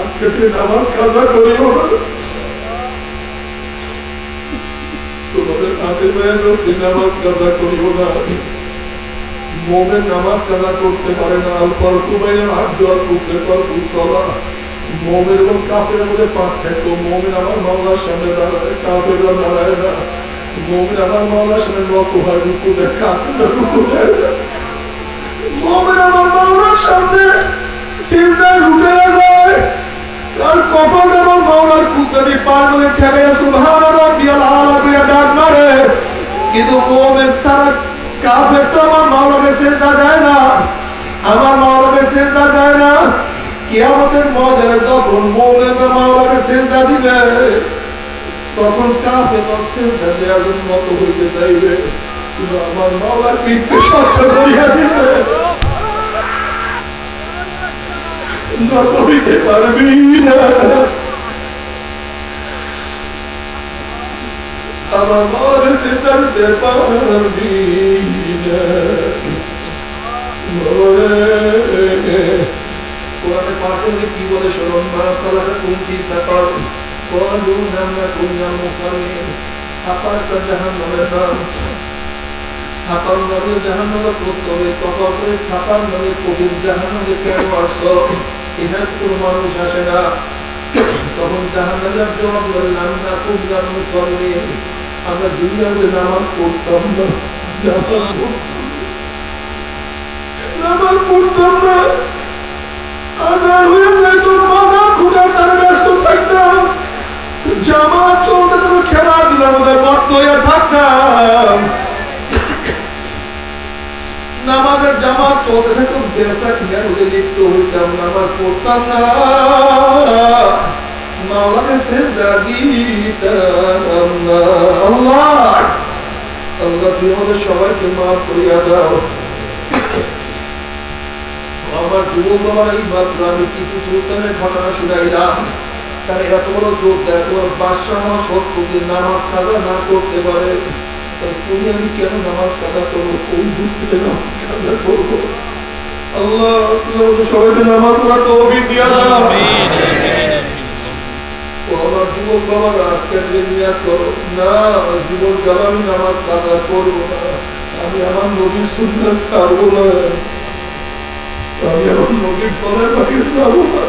আজকে নামাজ কাজা করিও না। তোমাদের হাতে পায়ে ধরছি, নামাজ কাজা করিও না। মুমিন নামাজ কাজা করতে পারে না। আল ফারকু বাইনাল আবদি ওয়াল কুফরি সালাহ। মুমিন এবং কাফেরের মধ্যে পার্থক্য, মুমিন আমার মাওলার সামনে দাঁড়ায়, কাফেররা দাঁড়ায় না। মুমিন আমার মাওলার সামনে নত হয়, রুকু দেয়, কাফেররা রুকু দেয় না। মুমিন আমার মাওলার সামনে সিজদায় রুকে যায়, আর কপালটা আমার মাওলার কুদরতি পার মধ্যে ঠেকাইয়া সুবহান রাব্বিয়াল আলা কইয়া ডাক মারে। কিন্তু মুমিন ছাড়া কাফের তো আমার মাওলাকে সিজদা দেয় না, আমার মাওলাকে সিজদা দেয় না। কিয়ামতের ময়দানে যখন মুমিনরা মাওলাকে সিজদা দিবে, তখন কাফের সিজদা দেওয়ার জন্য নত হইতে চাইবে, কিন্তু আমার মাওলার পিঠকে শক্ত করিয়া দিবে, নত হইতে পারবি না। আমার মাওলাকে সিজদা দিতে পারবি না। কোরআনে পাকের মধ্যে কি বলে শুনুন, মা সালাকাকুম ফি সাকার ক্বালু লাম নাকু মিনাল মুসাল্লিন। সাকার একটা জাহান্নামের নাম। সাকার নামে জাহান্নামের প্রশ্ন হবে, তখন করে সাকার নামে কবির জাহান্নামে কেন আসছো? এখানে কোনো মানুষ আসে না। তখন জাহান্নামের জবাব বলে, লাম নাকু মিনাল মুসাল্লিন, আমরা দুনিয়াতে নামাজ পড়তাম না, নামাজ পড়তাম না, আজান হয়ে যেত, মাথা খুঁটার তারা ব্যস্ত থাকতাম, জামাত চলতে তবে খেলাধুলার মধ্যে মত্ত হয়ে থাকতাম, নামাজের জামাত চলতে থাকতাম, বেচা কিনা করে লিপ্ত হইতাম, নামাজ পড়তাম না, মাওলাকে সেজদা দিতাম না। আল্লাহ আল্লাহ তুমি আমাদের সবাইকে মাফ করিয়া দাও। আমার যুবক বাবার এই মাত্র আমি টিপু সুলতানের ঘটনা শুনাইলাম, তারা এত বড় যোদ্ধা, এত বড় বাদশাহ হওয়া সত্ত্বেও নামাজ কাজা না করতে পারে, তুমি আমি কেন নামাজ কাজা করবো? কোন যুগ থেকে নামাজ কাজা করবো? আল্লাহ তুমি আমাদের সবাইকে নামাজ পড়ার তৌফিক দিয়া দাও। আমার যুবক বাবারা আজকে নিয়াত করো, না জীবন কাল আমি নামাজ কাজা করবো না, আমি আমার নবীর সুন্নাত ছাড়বো না, আমি আমার নবীর তলার বাইরে যাবো না।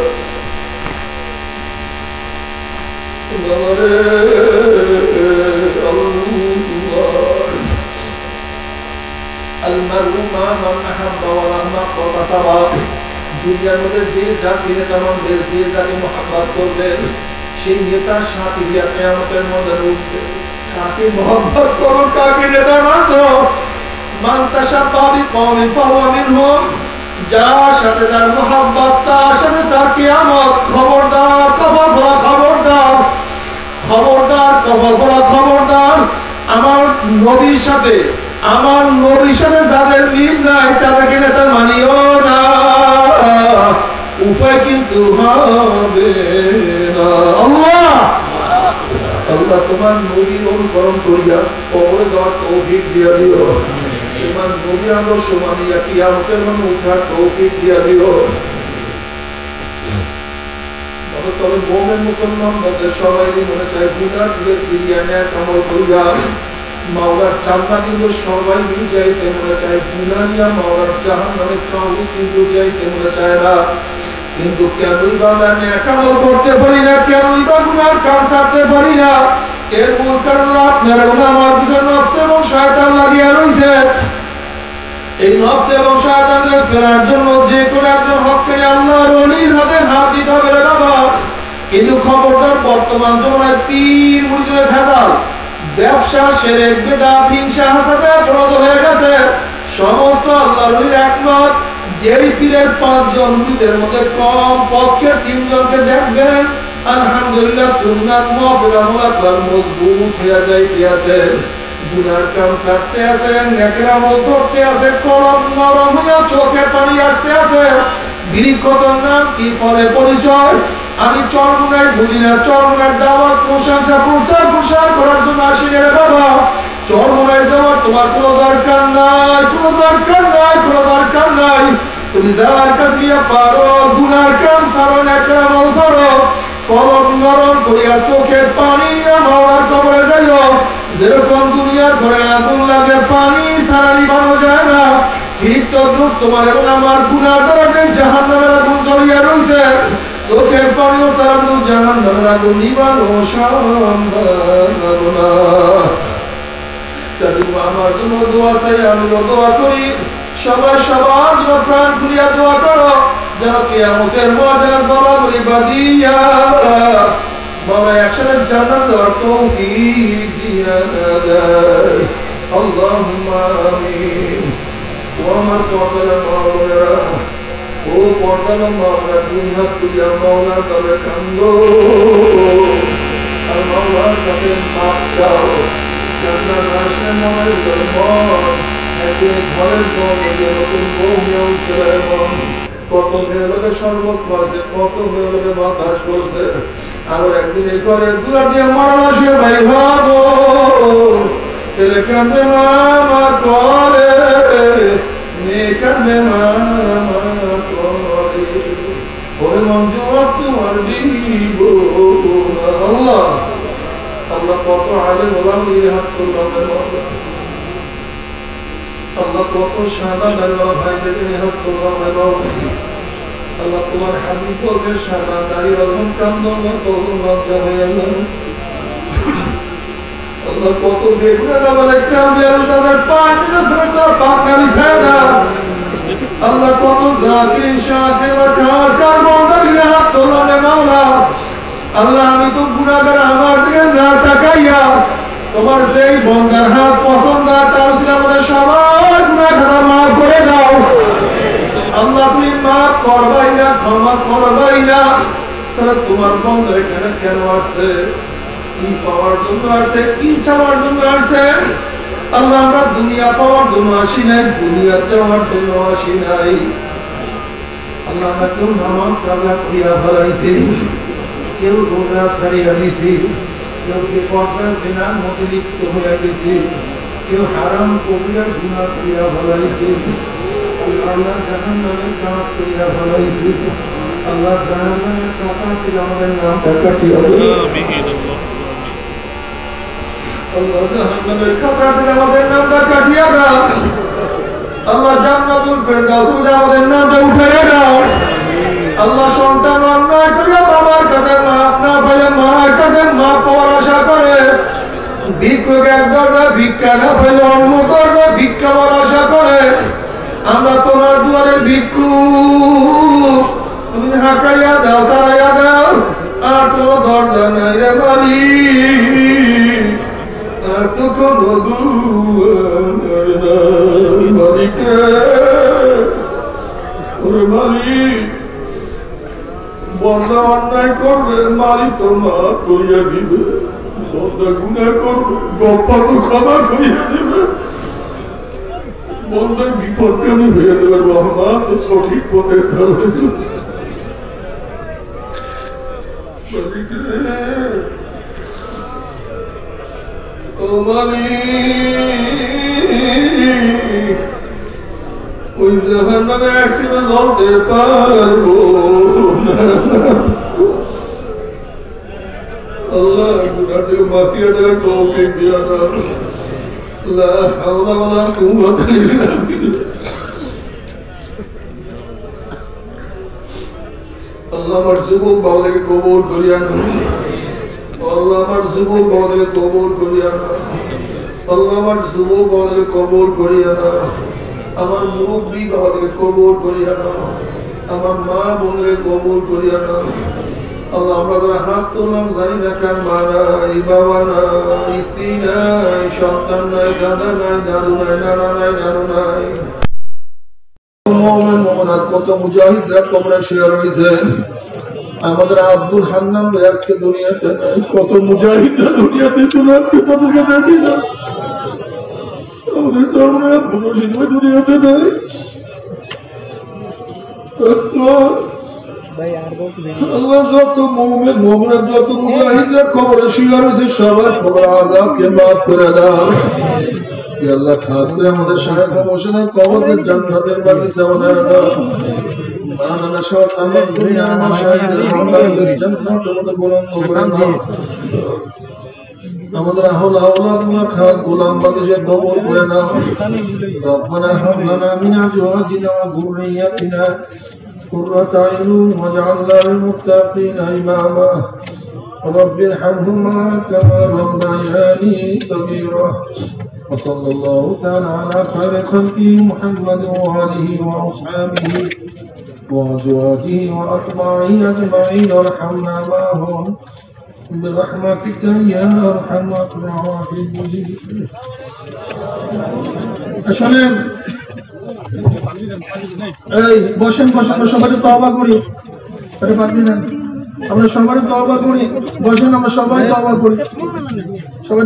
দুনিয়ার মধ্যে যে জাতি নেতা মধ্যে যে যাকে মহাব্বত করবে সেই নেতার সাথে কিয়ামতের মধ্যে উঠবে। কাকে মহাব্বত করো, কাকে নেতা মানো, মান তাশাব্বাহা বিকওমিন ফাহুয়া মিনহুম, যার সাথে যার মহাব্বত তার সাথে তার কিয়ামত। খবরদার কবর বলা, খবরদার খবরদার কবর বলা, খবরদার আমার নবীর সাথে যাদের মিল নাই তাদেরকে নেতা মানিও না, উপায় কিন্তু হবে না। আল্লাহ আল্লাহ তোমার নবীর অনুকরণ করিয়া কবরে যাওয়ার তৌফিক দিয়া দিও, তোমার নবীর আদর্শ মানিয়া কিয়ামতের মাঠে উঠার তৌফিক দিয়া দিও। তবে মুমিন মুসলমানদের সবাই মনে চায় গুনাহ থেকে ফিরিয়ে নেয় আমল করিয়া মাওলার জান্নাত কিন্তু সবাই যাইতে মনে চায়, গুনাহ নিয়া মাওলার জাহান্নামে কাউকে কিন্তু যাইতে মনে চায় না। কিন্তু কেনই বা নেক আমল করতে পারি না, কেনই বা গুনার কাজ ছাড়তে পারি না? এর মূল কারণ আপনার এবং আমার পিছনে নফস এবং শয়তান লাগিয়া রয়েছে। এই নফস এবং শয়তানকে ফেরার জন্য যে কোনো একজন হক্কানি আল্লাহর ওলির হাতে হাত দিতে হবে রে বাবা। কিন্তু খবরদার বর্তমান জমানায় পীর মুরিদের ভেজাল, ব্যবসা, শিরক, বিদআত, হিংসা, হাসাদ প্রদ হয়ে গেছে। সমস্ত আল্লাহর ওলির একমত, যেই পীরের 5 জন মুরিদের মধ্যে কম পক্ষে 3 জনকে দেখবেন আলহামদুলিল্লাহ সুন্নাত মুআফিরা মজবুত হয়ে যাইতেছে, গুনার কাম ছাড়তে আছে, নেকের আমল করতে আছে, কলম নরম হয়ে চোখে পানি আসতে আছে। বিরিক্ষতর নাম কি পরে পরিচয়, আমি চরমুনাই বুঝি না, চরমুনার দাওয়াত প্রশংসা প্রচার করার জন্য আসি রে বাবা। চরমুনায় যাওয়ার তোমার কোনো দরকার নাই, কোনো দরকার নাই, কোনো দরকার নাই। তুমি যাওয়ার কাছে গিয়া পারো, গুনার কাম ছাড়ো, নেকের আমল করো, কলম নরম করিয়া চোখে পানি নিয়ে মাওলার কবরে যাইও। যেরকম দুনিয়ার ঘরে আগুন লাগে পানি ছাড়া নিভানো যায় না, ঠিক তদ্রুপ তোমার এবং আমার গুনার দ্বারা যে জাহান্নামের আগুন জ্বলিয়া রয়েছে, চোখের পানিও ছাড়া জাহান্নামের আগুন নিভানো সম্ভব না। আমার জন্য দোয়া চাই, আমিও দোয়া করি, সবাই সবার জন্য প্রাণ খুলিয়া দোয়া করো, যেন কিয়ামতের ময়দানে বরাবরি বাদিয়া বাবা একসাথে জান্নাত যাওয়ার তৌফিক দিয়া দেয়। আল্লাহুম্মা আমিন। ও আমার পর্দার মাওলানা, ও পর্দার মাওলানা, তুমি হাত তুলিয়া মাওলার কাছে কান্দো আর মাওলার কাছে মাফ চাও। জান্নাত আসলে মনের মন একদিন ঘরের মধ্যে নতুন বউ নিয়ে উঠছে, কত মেয়ে লোকে শরবত মারছে, কত মেয়ে লোকে বাতাস করছে, আবার একদিন এই ঘরের দুয়ার দিয়ে মারা সে ভাই ভাবো ছেলে কান্দে মামা করে, মেয়ে কান্দে মামা করে, ওরে মঞ্জু তোমার দিব। আল্লাহ আল্লাহ কত আলেম ওলামা হাত তুললাম, আল্লাহ কত সাদা দাড়িওয়ালা ভাইদেরকে হাত তুললাম, আল্লাহ তোমার হাবিব বলছে সাদা দাড়িওয়ালা কান্দন কখন লজ্জা হয়ে গেল। আল্লাহ কত বেগুনে না বলে কান্দে তাদের পায়ে নিজের ফেরেশতার পাক নামি ছায়া। আল্লাহ কত জাকির শাকির খাস কার বান্দাকে হাত তুললাম মাওলা। আল্লাহ আমি তো গুনাহগার, আমার দিকে না তাকাইয়া তোমার যেই বান্দার হাত পছন্দ তার ছিল আমাদের সবাই গুনাহ খাতা মাফ করে দাও। আল্লাহ তুমি মাফ করবাই না, ক্ষমা করবাই না, তাহলে তোমার বন্ধ এখানে কেন আসছে? কি পাওয়ার জন্য আসছে? কি চাওয়ার জন্য আসছে? আল্লাহ আমরা দুনিয়া পাওয়ার জন্য আসি নাই, দুনিয়া চাওয়ার জন্য আসি নাই। আল্লাহ আমরা কেউ নামাজ কাজা করিয়া ফেলাইছি, কেউ রোজা ছাড়িয়া দিছি, কেউ কে পর্দা সিনার মধ্যে লিপ্ত হইয়া গেছি, কেউ হারাম কবিরা গুনাহ করিয়া ফেলাইছি। আল্লাহ জাহান্নামের কাজ করিয়া ফেলাইছি। আল্লাহ জাহান্নামের কাঁটা থেকে আমাদের নামটা কাটিয়া দাও। আল্লাহ জাহান্নামের কাঁটা থেকে আমাদের নামটা কাটিয়া দাও। আল্লাহ জান্নাতুল ফেরদাউস থেকে আমাদের নামটা উঠাইয়া দাও। আল্লাহ সন্তান অন্যায় করিয়া বাবার কাছে মাপ না পেলে মার কাছে মাপ পাওয়ার আশা করে, ভিক্ষুক এক দরজা ভিক্ষা না পেলে অন্য দরজা ভিক্ষা পাওয়ার আশা করে, আমরা তোমার দুয়ারের ভিক্ষুক, তুমি হাঁকাইয়া দাও, তাড়াইয়া দাও, আর কোনো দরজা নাই রে মালিক, আর তো কোনো দুয়ার নাই মালিক রে। ওরে মালিক, বন্দা অন্যায় করবে, মালিক তো মাফ করিয়া দিবে, বন্দা গুনাহ করবে, গপ্পা তো ক্ষমা করিয়া দিবে, বন্দার বিপদ কেন হয়ে দেবে, রহমান তো সঠিক পথে চলবে। ও মালিক, ওই জাহান্নামে একসাথে জ্বলতে পারবো না। আল্লাহ গুনাহ থেকে বাঁচিয়ে দেয়, তৌফিক দিয়া দাও। লা হাওলা ওয়ালা কুওয়াতা ইল্লা বিল্লাহ। আল্লাহ আমার যুবক বাবাদেরকে কবুল করিয়া নাও। আল্লাহ আমার যুবক বাবাদেরকে কবুল করিয়া নাও। আল্লাহ আমার যুবক বাবাদেরকে কবুল করিয়া নাও। আমার মুরব্বী বাবাদেরকে কবুল করিয়া নাও। আমার মা বোনদেরকে কবুল করিয়া নাও। আল্লাহ আমরা যারা হাত তুললাম জানি না কার মা নাই, বাবা নাই, স্ত্রী নাই, সন্তান নাই, দাদা নাই, দাদু নাই, নানা নাই, নানু নাই। কত মুজাহিদরা তোমরা শেয়ার হয়েছে। আমাদের আব্দুল হান্নান ভাই আজকে দুনিয়াতে নাই, কত মুজাহিদরা দুনিয়াতে ছিল, আজকে তাদেরকে দেখি না। আমাদের চরমে মুর্শিদ ভাই দুনিয়াতে নাই। আল্লাহ যত মুমিন মুমিনাত, যত মুজাহিদরা কবরে শিকার হয়েছে, সবার কবর আযাবকে মাফ করে দাও। ইয়া আল্লাহ, খাস করে আমাদের শায়েখ মোশানের কবরকে জান্নাতের বাগিচা বানায় দাও। মাওলানা সহ তামাম দুনিয়ার মাশায়েখদের কবরকে জান্নাতের মধ্যে বুলন্দ করে দাও। আমাদের আহল আওলাদ খাস গোলাম বাদশা কবুল করে নাও। রব্বানা হাব লানা মিন আজওয়াজিনা ওয়া যুররিয়াতিনা قرة أعين واجعلنا للمتقين إماما رب ارحمهما كما ربياني صغيرا وصلى الله تعالى على خير خلقه محمد وآله وأصحابه وأزواجه وأتباعه أجمعين وارحمنا معهم برحمتك يا أرحم الراحمين. আসলেন এই বসেন বসেন, আমরা সবাই তওবা করি। আমরা সবাই তওবা করি, বসেন আমরা সবাই তওবা করি, সবাই